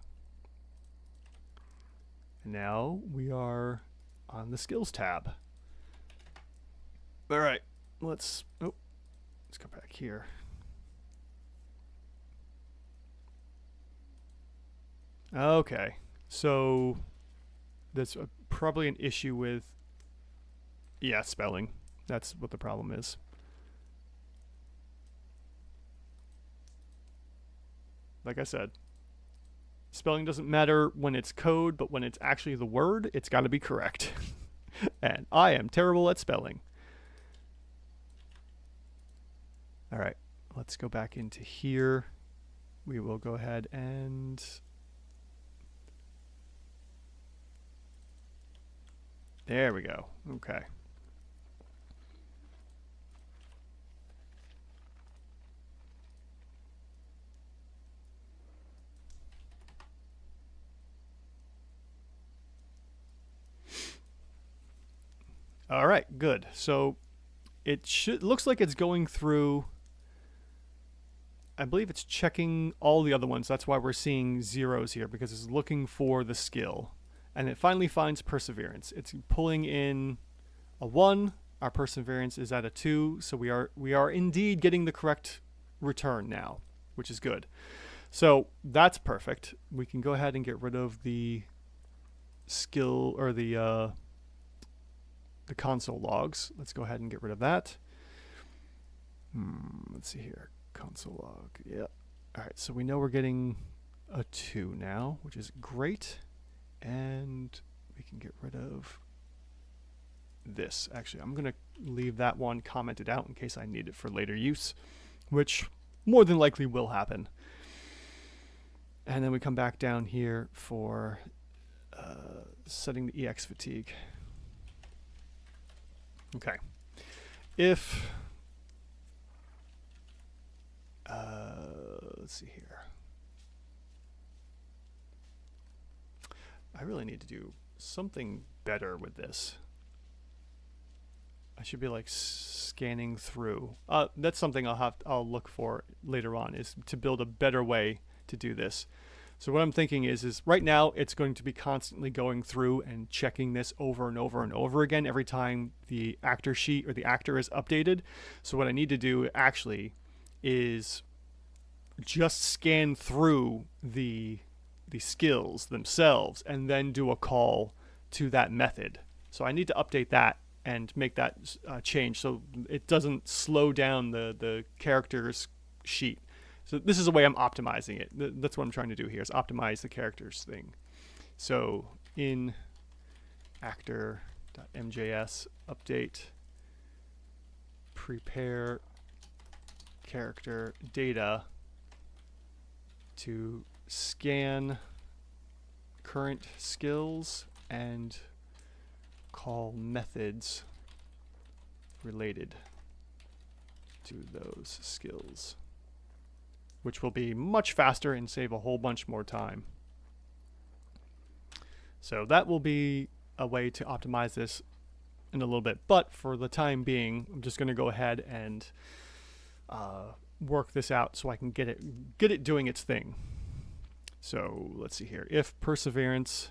And now we are on the skills tab. All right, let's go back here. Okay, so that's probably an issue with, yeah, spelling. That's what the problem is. Like I said, spelling doesn't matter when it's code, but when it's actually the word, it's got to be correct. And I am terrible at spelling. All right, let's go back into here. We will go ahead and there we go. Okay. All right, good. So it looks like it's going through. I believe it's checking all the other ones. That's why we're seeing zeros here, because it's looking for the skill. And it finally finds perseverance. It's pulling in a 1. Our perseverance is at a 2, so we are indeed getting the correct return now, which is good. So that's perfect. We can go ahead and get rid of the skill or the console logs. Let's go ahead and get rid of that. Let's see here. Console log. Yeah. All right. So we know we're getting a 2 now, which is great. And we can get rid of this. Actually, I'm going to leave that one commented out in case I need it for later use, which more than likely will happen. And then we come back down here for setting the EX fatigue. Okay. If let's see here. I really need to do something better with this. I should be like scanning through. That's something I'll look for later on, is to build a better way to do this. So what I'm thinking is right now it's going to be constantly going through and checking this over and over and over again every time the actor sheet or the actor is updated. So what I need to do actually is just scan through the skills themselves and then do a call to that method. So I need to update that and make that change so it doesn't slow down the character's sheet. So this is the way I'm optimizing it. That's what I'm trying to do here, is optimize the characters thing. So in actor.mjs update prepare character data to scan current skills and call methods related to those skills, which will be much faster and save a whole bunch more time. So that will be a way to optimize this in a little bit. But for the time being, I'm just going to go ahead and work this out so I can get it doing its thing. So let's see here. If perseverance,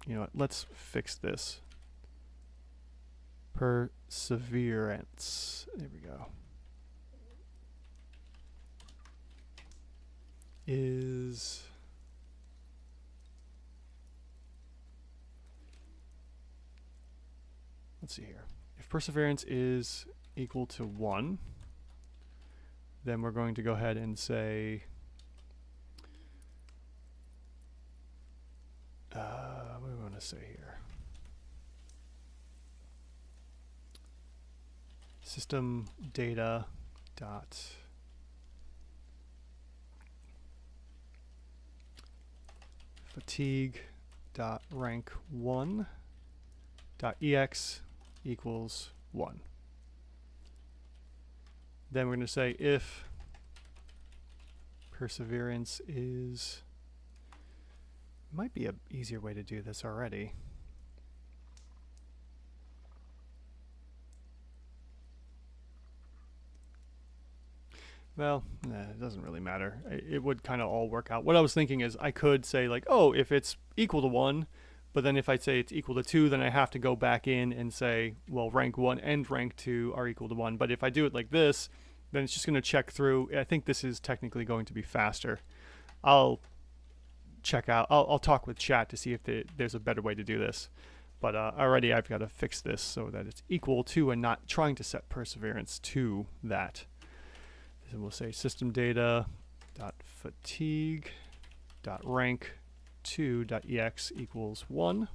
you know what, let's fix this. Perseverance. There we go. Is let's see here. If perseverance is equal to 1, then we're going to go ahead and say what do we want to say here? System data dot fatigue dot rank 1 dot ex equals 1. Then we're going to say if perseverance is, might be an easier way to do this already. Well, it doesn't really matter. It would kind of all work out. What I was thinking is I could say like, oh, if it's equal to 1, but then if I say it's equal to 2, then I have to go back in and say, well, rank 1 and rank 2 are equal to 1. But if I do it like this, then it's just going to check through. I think this is technically going to be faster. I'll check out, I'll talk with chat to see if there's a better way to do this. But already I've got to fix this so that it's equal to and not trying to set perseverance to that. So we'll say system data dot fatigue dot rank 2 dot ex equals 1,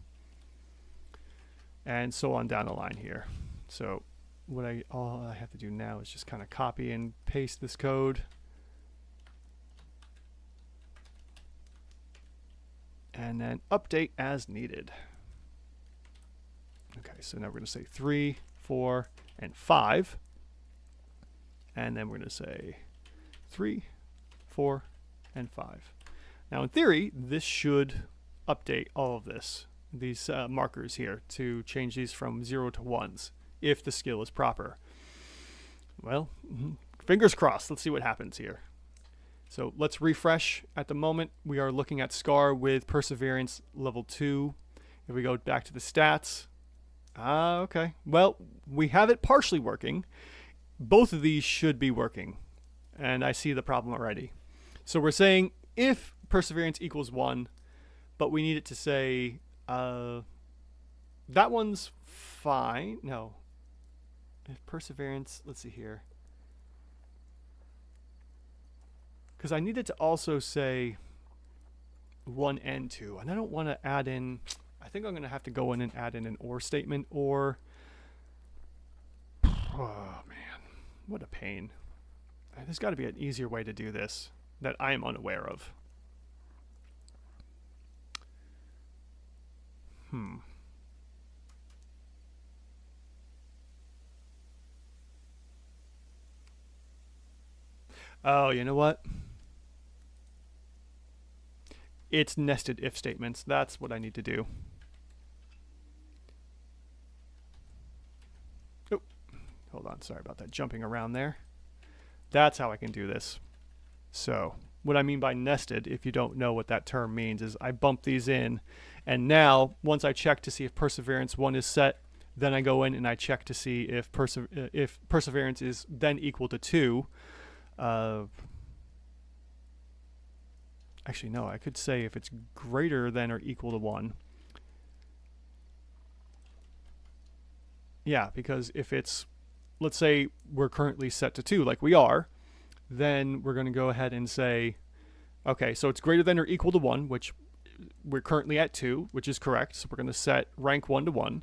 and so on down the line here. So what all I have to do now is just kind of copy and paste this code, and then update as needed. Okay, so now we're going to say 3, 4, and 5. And then we're going to say 3, 4, and 5. Now, in theory, this should update all of this, these markers here, to change these from 0 to 1s, if the skill is proper. Well, fingers crossed. Let's see what happens here. So let's refresh. At the moment, we are looking at Scar with Perseverance level 2. If we go back to the stats, okay. Well, we have it partially working. Both of these should be working, and I see the problem already. So we're saying if perseverance equals 1, but we need it to say that one's fine. No, if perseverance, let's see here, because I need it to also say 1 and 2, and I don't want to add in, I think I'm going to have to go in and add in an or statement, or oh man, what a pain. There's got to be an easier way to do this that I am unaware of. Oh, you know what? It's nested if statements. That's what I need to do. Oh, hold on. Sorry about that. Jumping around there. That's how I can do this. So what I mean by nested, if you don't know what that term means, is I bump these in, and now once I check to see if perseverance 1 is set, then I go in and I check to see if perseverance is then equal to 2. Actually, no, I could say if it's greater than or equal to 1. Yeah, because if it's, let's say we're currently set to 2, like we are, then we're going to go ahead and say, okay, so it's greater than or equal to 1, which we're currently at 2, which is correct. So we're going to set rank 1 to 1.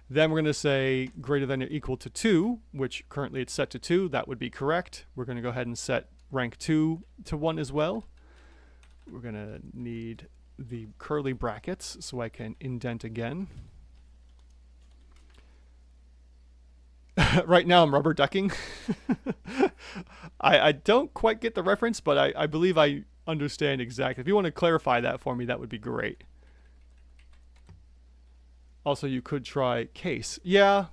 Then we're going to say greater than or equal to 2, which currently it's set to 2. That would be correct. We're going to go ahead and set rank 2 to 1 as well. We're going to need the curly brackets so I can indent again. Right now I'm rubber ducking. I don't quite get the reference, but I believe I understand exactly. If you want to clarify that for me, that would be great. Also, you could try case. Yeah.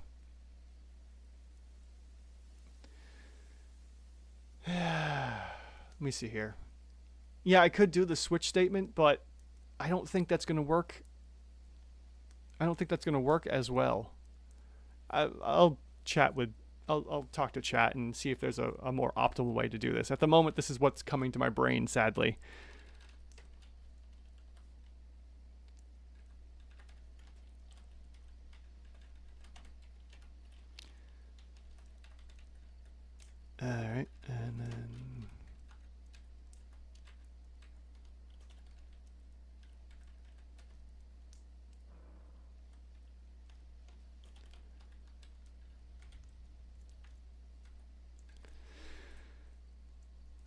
Let me see here. Yeah, I could do the switch statement, but I don't think that's going to work. I don't think that's going to work as well. I'll talk to chat and see if there's a more optimal way to do this. At the moment, this is what's coming to my brain, sadly. All right, and then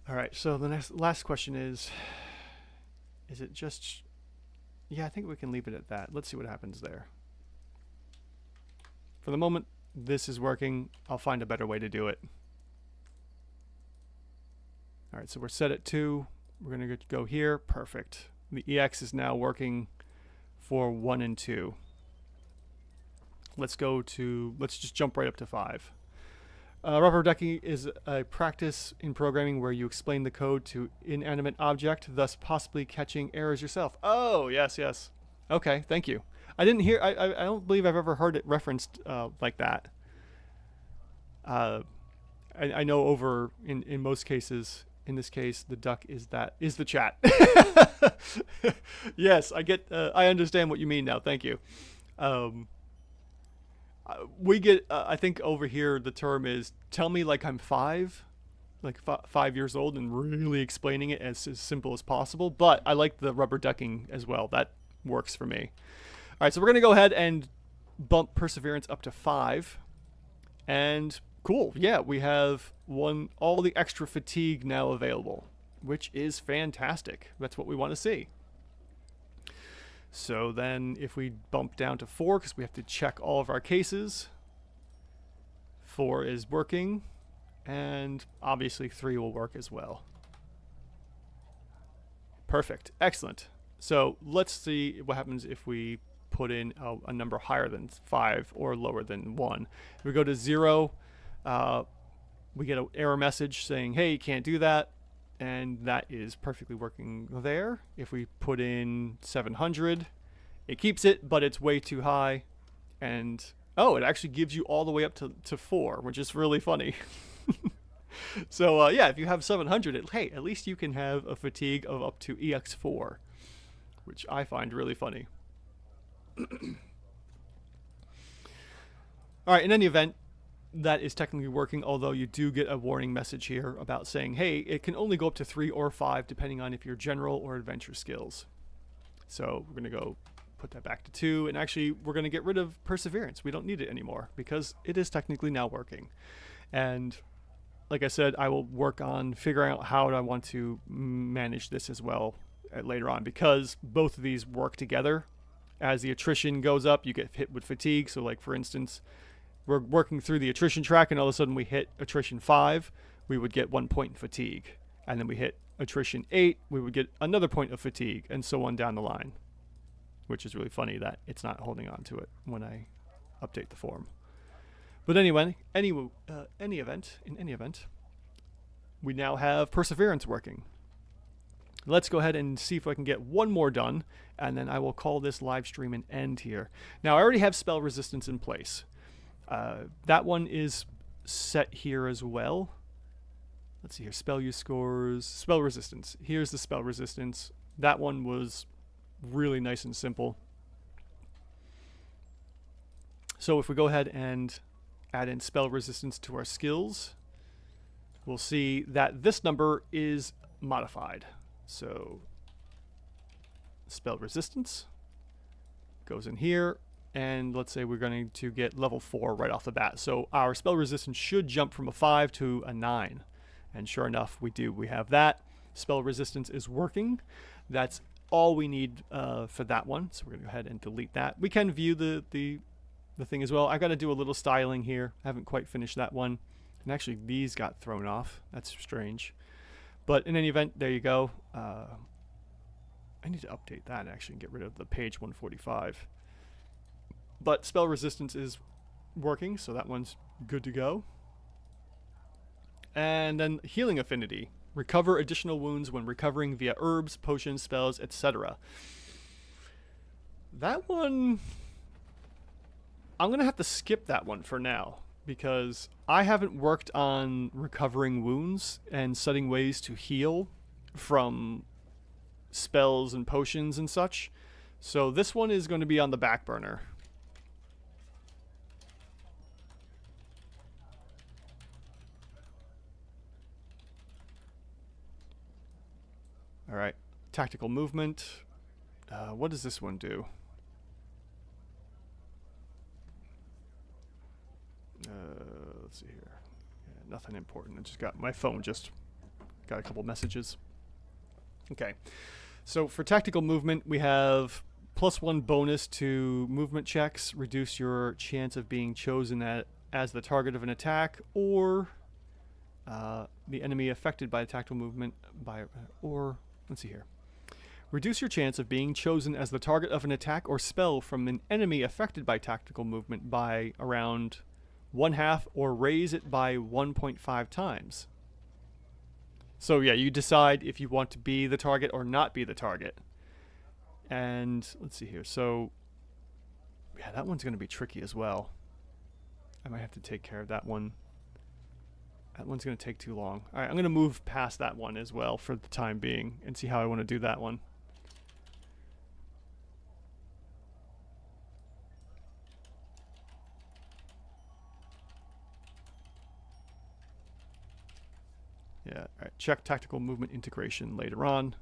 all right, so the last question is it just, yeah, I think we can leave it at that. Let's see what happens there. For the moment, this is working. I'll find a better way to do it. All right, so we're set at 2. We're going to go here. Perfect. The EX is now working for 1 and 2. Let's just jump right up to 5. Rubber ducking is a practice in programming where you explain the code to inanimate object, thus possibly catching errors yourself. Oh, yes, yes. Okay, thank you. I didn't hear. I don't believe I've ever heard it referenced like that. Uh, I know over in most cases. In this case, the duck is the chat. Yes, I get. I understand what you mean now. Thank you. Um, we get. I think over here the term is "tell me like I'm five." Like 5 years old, and really explaining it as simple as possible. But I like the rubber ducking as well. That works for me. All right, so we're going to go ahead and bump perseverance up to 5. And cool, yeah, we have all the extra fatigue now available, which is fantastic. That's what we want to see. So then if we bump down to 4, because we have to check all of our cases, 4 is working, and obviously 3 will work as well. Perfect, excellent. So let's see what happens if we put in a number higher than 5 or lower than 1. If we go to 0, we get an error message saying, hey, you can't do that. And that is perfectly working there. If we put in 700, it keeps it, but it's way too high. And, oh, it actually gives you all the way up to 4, which is really funny. So, yeah, if you have 700, hey, at least you can have a fatigue of up to EX4, which I find really funny. Alright, in any event, that is technically working, although you do get a warning message here about saying, hey, it can only go up to 3 or 5 depending on if you're general or adventure skills. So we're going to go put that back to 2, and actually we're going to get rid of perseverance. We don't need it anymore because it is technically now working. And like I said, I will work on figuring out how I want to manage this as well later on, because both of these work together. As the attrition goes up, you get hit with fatigue. So like for instance, we're working through the attrition track and all of a sudden we hit attrition 5, we would get 1 point in fatigue. And then we hit attrition 8, we would get another point of fatigue, and so on down the line. Which is really funny that it's not holding on to it when I update the form. But anyway, in any event, we now have perseverance working. Let's go ahead and see if I can get one more done, and then I will call this live stream an end here. Now, I already have spell resistance in place. That one is set here as well. Let's see here, spell use scores, spell resistance. Here's the spell resistance. That one was really nice and simple. So if we go ahead and add in spell resistance to our skills, we'll see that this number is modified. So spell resistance goes in here, and let's say we're going to get level 4 right off the bat. So our spell resistance should jump from a 5 to a 9. And sure enough, we do. We have that. Spell resistance is working. That's all we need for that one. So we're going to go ahead and delete that. We can view the thing as well. I've got to do a little styling here. I haven't quite finished that one. And actually, these got thrown off. That's strange. But in any event, there you go. I need to update that actually and get rid of the page 145. But spell resistance is working, so that one's good to go. And then healing affinity. Recover additional wounds when recovering via herbs, potions, spells, etc. That one, I'm going to have to skip that one for now, because I haven't worked on recovering wounds and studying ways to heal from spells and potions and such. So this one is going to be on the back burner. Alright, tactical movement. What does this one do? Let's see here. Yeah, nothing important. I just got my phone, just got a couple messages. Okay, so for tactical movement, we have +1 bonus to movement checks, reduce your chance of being chosen as the target of an attack, or the enemy affected by tactical movement or let's see here. Reduce your chance of being chosen as the target of an attack or spell from an enemy affected by tactical movement by around 1/2 or raise it by 1.5 times. So yeah, you decide if you want to be the target or not be the target. And let's see here. So yeah, that one's going to be tricky as well. I might have to take care of that one. That one's going to take too long. All right, I'm going to move past that one as well for the time being and see how I want to do that one. Yeah, all right. Check tactical movement integration later on.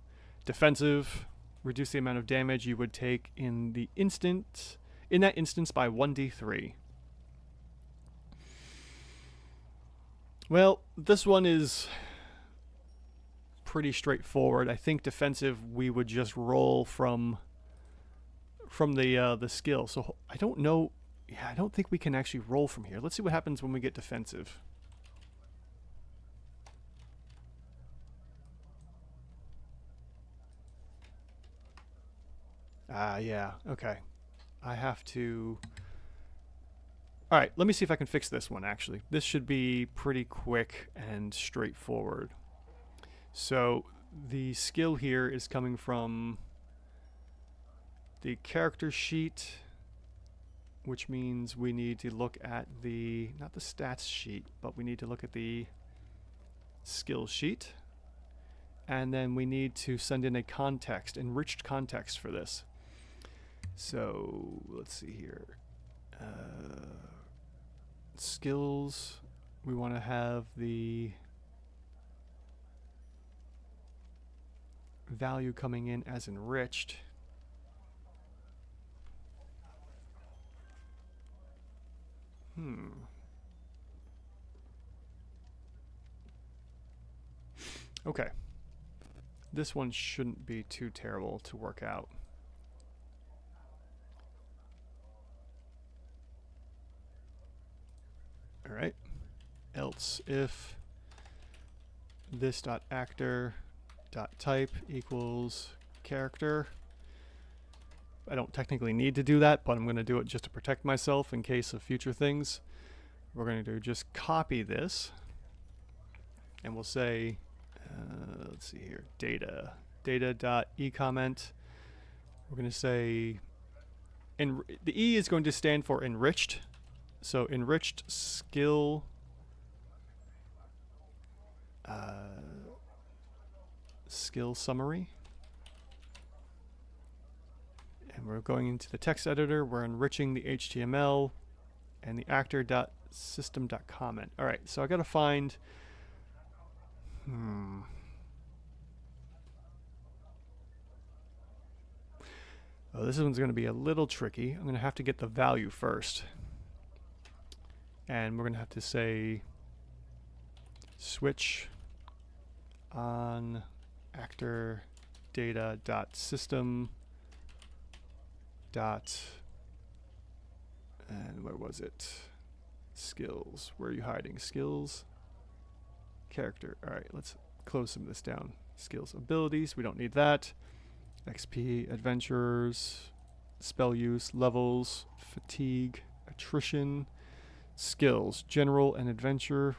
Defensive, reduce the amount of damage you would take in that instance by 1d3. Well, this one is pretty straightforward. I think defensive we would just roll from the skill. So I don't know. Yeah, I don't think we can actually roll from here. Let's see what happens when we get defensive. Yeah, okay. I have to... Alright, let me see if I can fix this one, actually. This should be pretty quick and straightforward. So, the skill here is coming from the character sheet, which means we need to look at the... not the stats sheet, but we need to look at the skill sheet. And then we need to send in a context, enriched context for this. So, let's see here. Skills, we want to have the value coming in as enriched. Okay. This one shouldn't be too terrible to work out. Alright, else if this.actor.type equals character. I don't technically need to do that, but I'm going to do it just to protect myself in case of future things. We're going to just copy this, and we'll say, let's see here, data.ecomment. We're going to say, the E is going to stand for enriched. So enriched skill skill summary. And we're going into the text editor. We're enriching the HTML and the actor.system.comment. All right, so I got to find Oh, this one's going to be a little tricky. I'm going to have to get the value first. And we're going to have to say switch on actor data dot system dot, and where was it? Skills. Where are you hiding? Skills. Character. All right, let's close some of this down. Skills, abilities. We don't need that. XP, adventurers, spell use, levels, fatigue, attrition. Skills, general and adventure.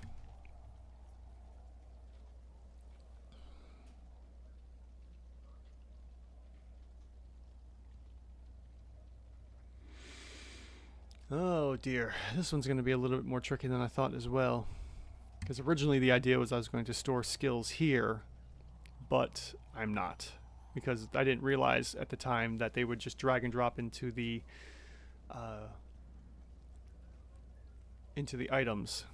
Oh dear, this one's going to be a little bit more tricky than I thought as well. Because originally the idea was I was going to store skills here, but I'm not. Because I didn't realize at the time that they would just drag and drop into the items.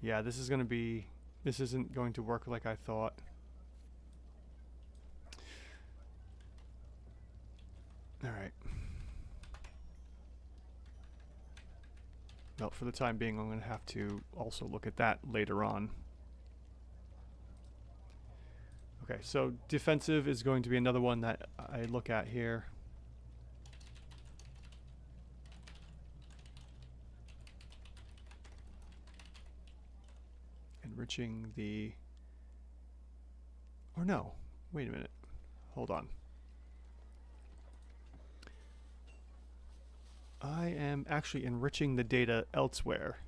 Yeah, this isn't going to work like I thought. All right. Well, for the time being, I'm going to have to also look at that later on. Okay, so defensive is going to be another one that I look at here. Enriching the... Or no, wait a minute. Hold on. I am actually enriching the data elsewhere.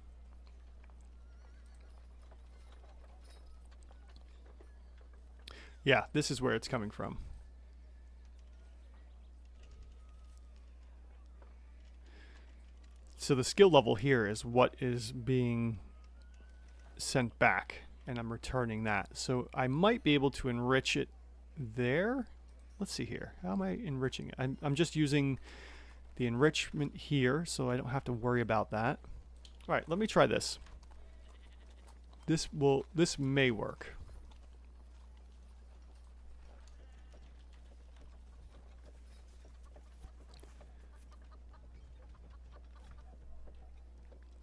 Yeah, this is where it's coming from. So the skill level here is what is being sent back, and I'm returning that. So I might be able to enrich it there. Let's see here. How am I enriching it? I'm just using the enrichment here, so I don't have to worry about that. All right, let me try this. This may work.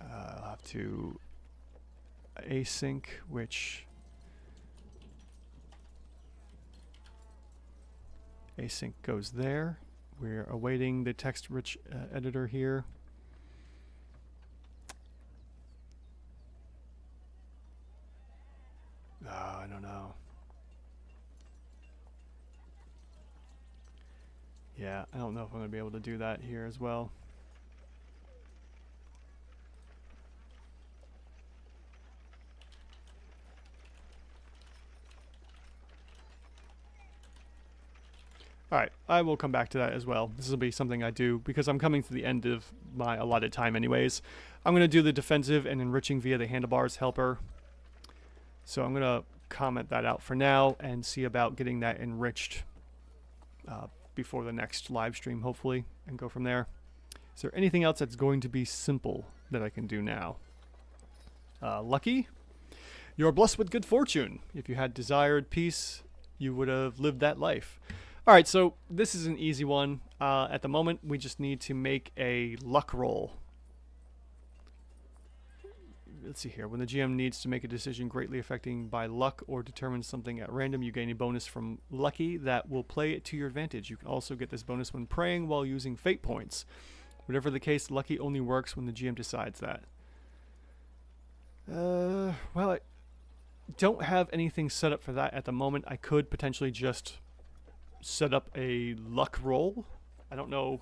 I'll have to async, which async goes there. We're awaiting the text-rich editor here. Oh, I don't know. Yeah, I don't know if I'm going to be able to do that here as well. Alright, I will come back to that as well. This will be something I do because I'm coming to the end of my allotted time anyways. I'm going to do the defensive and enriching via the handlebars helper. So I'm going to comment that out for now and see about getting that enriched before the next live stream, hopefully, and go from there. Is there anything else that's going to be simple that I can do now? Lucky? You're blessed with good fortune. If you had desired peace, you would have lived that life. Alright, so this is an easy one. At the moment, we just need to make a luck roll. Let's see here. When the GM needs to make a decision greatly affecting by luck or determine something at random, you gain a bonus from Lucky that will play it to your advantage. You can also get this bonus when praying while using fate points. Whatever the case, Lucky only works when the GM decides that. Well, I don't have anything set up for that at the moment. I could potentially just set up a luck roll. I don't know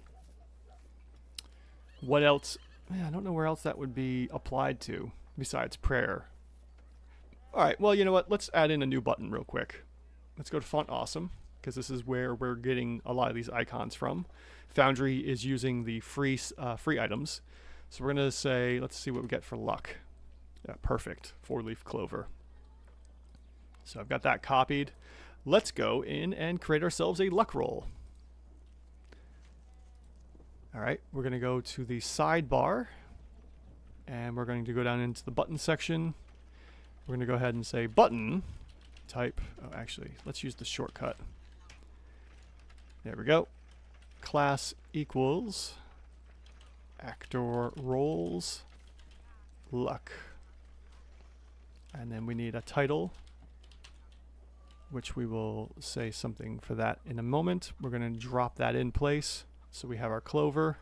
what else. I don't know where else that would be applied to besides prayer. Alright, well, you know what? Let's add in a new button real quick. Let's go to Font Awesome, because this is where we're getting a lot of these icons from. Foundry is using the free items. So we're going to say, let's see what we get for luck. Yeah, perfect. 4-leaf clover. So I've got that copied. Let's go in and create ourselves a luck roll. Alright, we're going to go to the sidebar. And we're going to go down into the button section. We're going to go ahead and say button. Type. Oh, actually, let's use the shortcut. There we go. Class equals actor roles luck. And then we need a title, which we will say something for that in a moment. We're going to drop that in place. So we have our clover.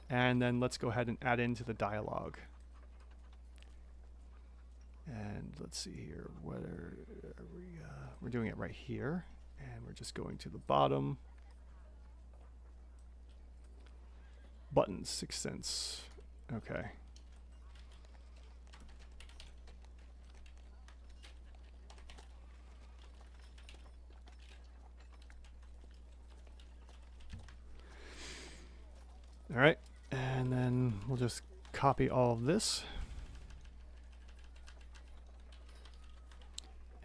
And then let's go ahead and add into the dialogue. And let's see here. What are we, we're doing it right here. And we're just going to the bottom. Buttons, 6 cents. Okay. All right, and then we'll just copy all of this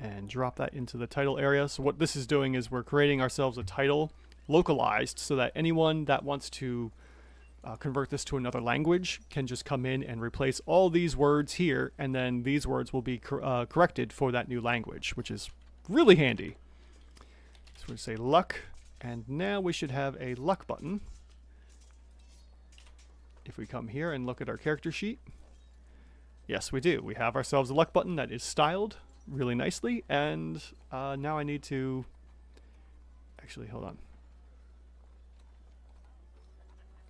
and drop that into the title area. So what this is doing is we're creating ourselves a title localized so that anyone that wants to convert this to another language can just come in and replace all these words here, and then these words will be corrected for that new language, which is really handy. So we'll say luck, and now we should have a luck button. If we come here and look at our character sheet, yes, we do. We have ourselves a luck button that is styled really nicely, and now I need to actually hold on.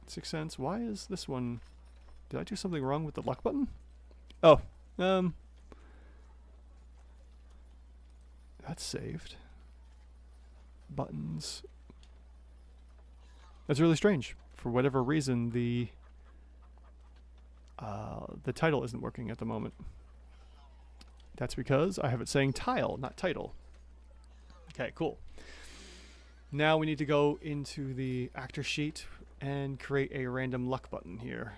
6 cents. Why is this one? Did I do something wrong with the luck button? Oh, that's saved. Buttons. That's really strange. for whatever reason, the title isn't working at the moment. That's because I have it saying tile, not title. Okay, cool. Now we need to go into the actor sheet and create a random luck button here.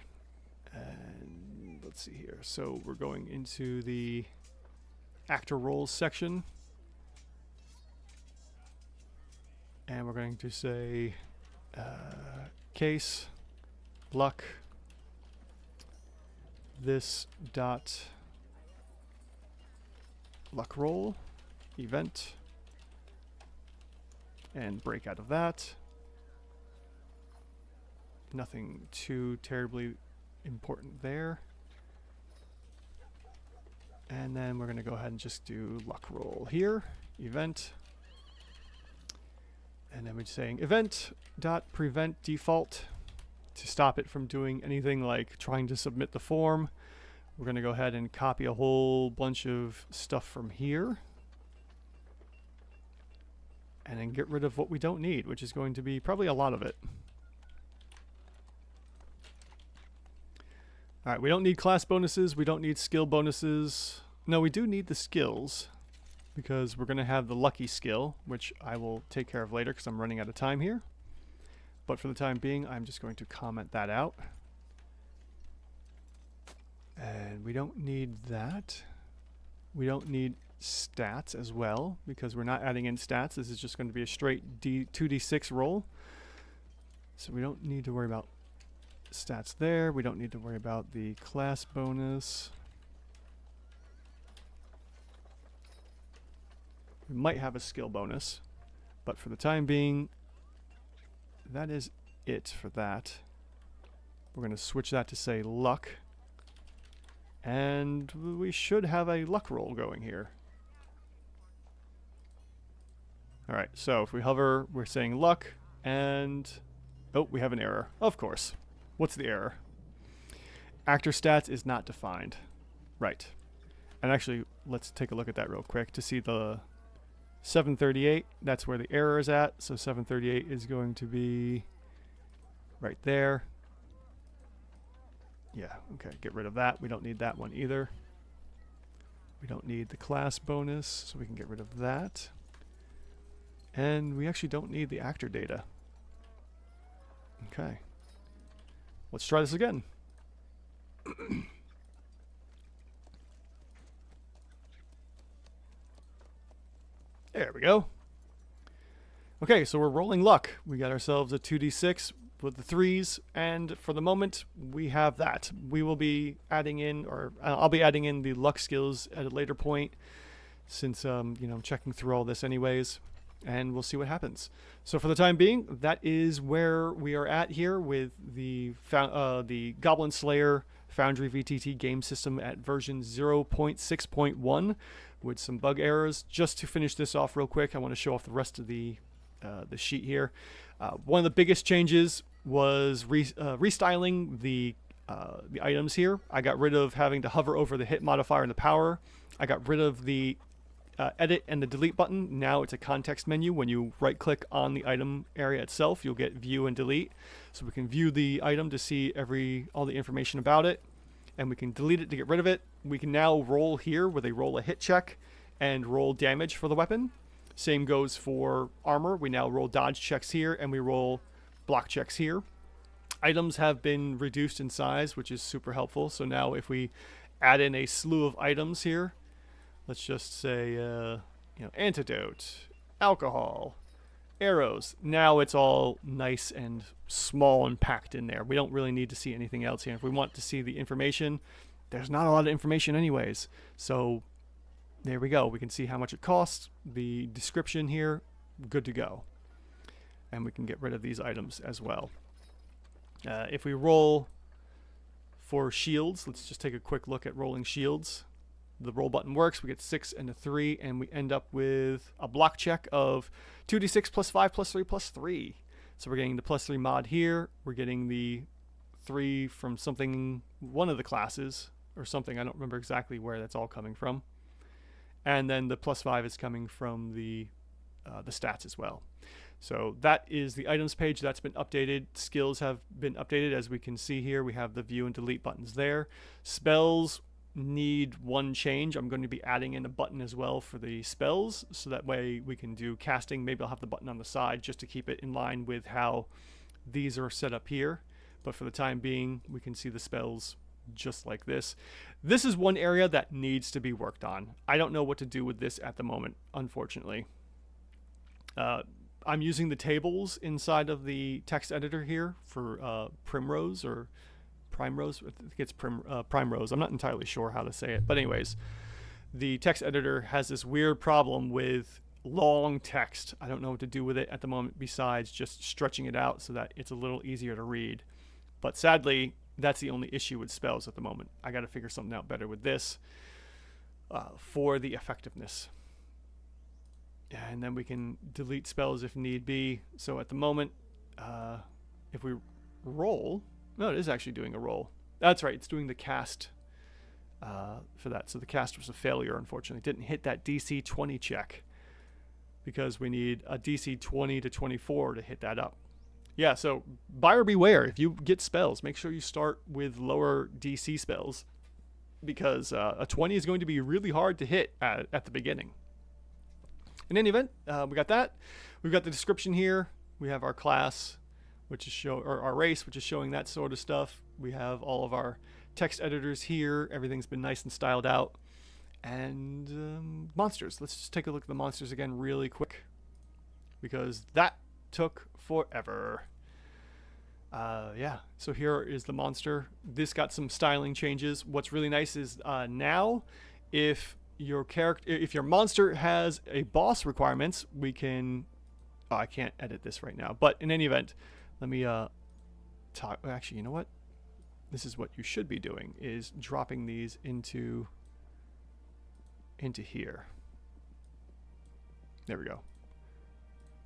And let's see here. So we're going into the actor roles section. And we're going to say case luck this dot luck roll event and break out of that. Nothing too terribly important there. And then we're going to go ahead and just do luck roll here, event. And then we're saying event dot prevent default to stop it from doing anything like trying to submit the form. We're going to go ahead and copy a whole bunch of stuff from here. And then get rid of what we don't need, which is going to be probably a lot of it. Alright, we don't need class bonuses, we don't need skill bonuses. No, we do need the skills, because we're going to have the lucky skill, which I will take care of later because I'm running out of time here. But for the time being, I'm just going to comment that out. And we don't need that. We don't need stats as well, because we're not adding in stats. This is just going to be a straight 2d6 roll. So we don't need to worry about stats there. We don't need to worry about the class bonus. We might have a skill bonus, but for the time being, that is it for that. We're going to switch that to say luck. And we should have a luck roll going here. Alright, so if we hover, we're saying luck, and oh, we have an error. Of course. What's the error? Actor stats is not defined. Right. And actually, let's take a look at that real quick to see the 738. That's where the error is at. So 738 is going to be right there. Yeah, okay, get rid of that. We don't need that one either. We don't need the class bonus, so we can get rid of that. And we actually don't need the actor data. Okay. Let's try this again. There we go. Okay, so we're rolling luck. We got ourselves a 2d6 with the 3s, and for the moment, we have that. We will be adding in, or I'll be adding in the luck skills at a later point, since you know, I'm checking through all this anyways, and we'll see what happens. So for the time being, that is where we are at here with the Goblin Slayer Foundry VTT game system at version 0.6.1 with some bug errors. Just to finish this off real quick, I want to show off the rest of the sheet here. One of the biggest changes was restyling the items here. I got rid of having to hover over the hit modifier and the power. I got rid of the edit and the delete button. Now it's a context menu. When you right click on the item area itself, you'll get view and delete. So we can view the item to see all the information about it, and we can delete it to get rid of it. We can now roll here where they roll a hit check and roll damage for the weapon. Same goes for armor. We now roll dodge checks here, and we roll block checks here. Items have been reduced in size, which is super helpful. So now if we add in a slew of items here, let's just say, you know, antidote, alcohol, arrows. Now it's all nice and small and packed in there. We don't really need to see anything else here. If we want to see the information, there's not a lot of information anyways. So there we go. We can see how much it costs, the description here, good to go. And we can get rid of these items as well. If we roll for shields, let's just take a quick look at rolling shields. The roll button works. We get 6 and a 3, and we end up with a block check of 2d6 plus 5 plus 3 plus 3. So we're getting the plus 3 mod here. We're getting the 3 from something, one of the classes or something. I don't remember exactly where that's all coming from. And then the plus 5 is coming from the stats as well. So that is the items page that's been updated. Skills have been updated. As we can see here, we have the view and delete buttons there. Spells need one change. I'm going to be adding in a button as well for the spells, so that way we can do casting. Maybe I'll have the button on the side just to keep it in line with how these are set up here. But for the time being, we can see the spells just like this. This is one area that needs to be worked on. I don't know what to do with this at the moment, unfortunately. I'm using the tables inside of the text editor here for Primrose or Primrose. I think it's Primrose. I'm not entirely sure how to say it. But anyways, the text editor has this weird problem with long text. I don't know what to do with it at the moment besides just stretching it out so that it's a little easier to read. But sadly, that's the only issue with spells at the moment. I got to figure something out better with this for the effectiveness. And then we can delete spells if need be. So at the moment, if we roll, no, it is actually doing a roll. That's right, it's doing the cast for that. So the cast was a failure, unfortunately. It didn't hit that DC 20 check because we need a DC 20 to 24 to hit that up. Yeah, so buyer beware. If you get spells, make sure you start with lower DC spells because a 20 is going to be really hard to hit at the beginning. In any event, we got that. We've got the description here. We have our class, which is our race, which is showing that sort of stuff. We have all of our text editors here. Everything's been nice and styled out. And monsters. Let's just take a look at the monsters again really quick because that took forever. Yeah, so here is the monster. This got some styling changes. What's really nice is now if your monster has a boss requirements, we can I can't edit this right now, but in any event, let me talk. Actually, you know what, this is what you should be doing, is dropping these into here. There we go.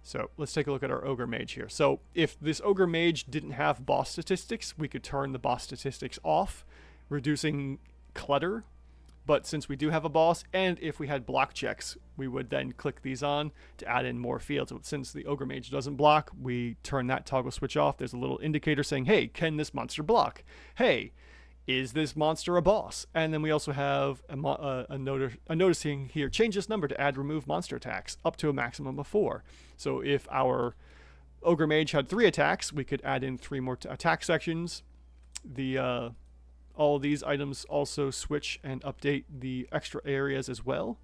So let's take a look at our ogre mage here. So if this ogre mage didn't have boss statistics, we could turn the boss statistics off, reducing clutter. But since we do have a boss, and if we had block checks, we would then click these on to add in more fields. But since the ogre mage doesn't block, we turn that toggle switch off. There's a little indicator saying, hey, can this monster block? Hey, is this monster a boss? And then we also have a noticing here, change this number to add remove monster attacks up to a maximum of 4. So if our ogre mage had 3 attacks, we could add in 3 more attack sections. All these items also switch and update the extra areas as well.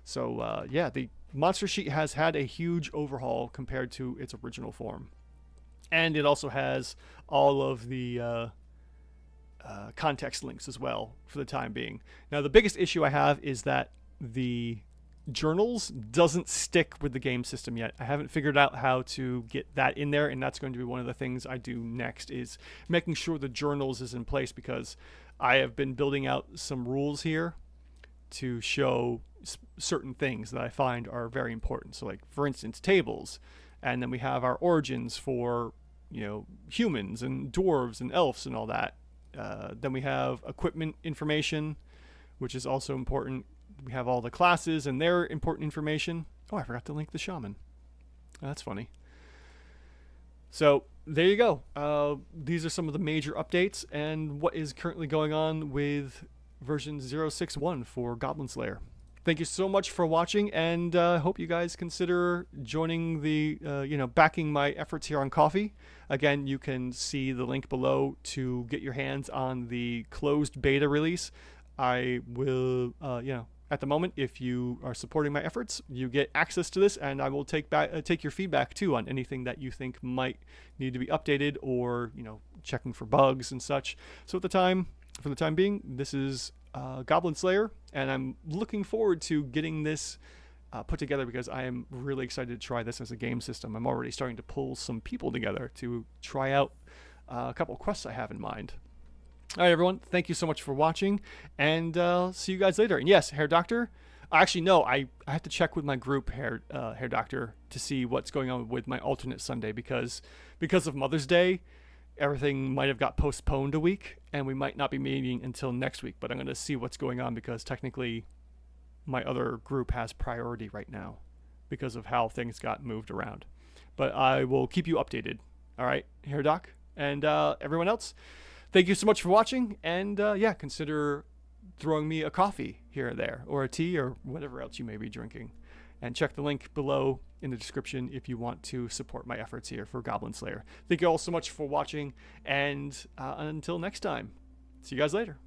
So yeah, the monster sheet has had a huge overhaul compared to its original form. And it also has all of the context links as well for the time being. Now the biggest issue I have is that the journals doesn't stick with the game system yet. I haven't figured out how to get that in there, and that's going to be one of the things I do next, is making sure the journals is in place, because I have been building out some rules here to show certain things that I find are very important. So like, for instance, tables, and then we have our origins for, you know, humans and dwarves and elves and all that. Then we have equipment information, which is also important. We have all the classes and their important information. Oh, I forgot to link the shaman. Oh, that's funny. So there you go. These are some of the major updates and what is currently going on with version 0.6.1 for Goblin Slayer. Thank you so much for watching, and hope you guys consider joining the, backing my efforts here on Ko-fi. Again, you can see the link below to get your hands on the closed beta release. I will, at the moment, if you are supporting my efforts, you get access to this, and I will take your feedback too on anything that you think might need to be updated, or checking for bugs and such. So for the time being, this is Goblin Slayer, and I'm looking forward to getting this put together, because I am really excited to try this as a game system. I'm already starting to pull some people together to try out a couple quests I have in mind. All right, everyone, thank you so much for watching, and see you guys later. And yes, Hair Doctor, actually, no, I have to check with my group, Hair Doctor, to see what's going on with my alternate Sunday, because of Mother's Day, everything might have got postponed a week, and we might not be meeting until next week. But I'm going to see what's going on, because technically my other group has priority right now because of how things got moved around. but I will keep you updated. All right, here, Doc, and everyone else, thank you so much for watching, and yeah, consider throwing me a coffee here or there, or a tea, or whatever else you may be drinking. And check the link below in the description if you want to support my efforts here for Goblin Slayer. Thank you all so much for watching, and until next time, see you guys later.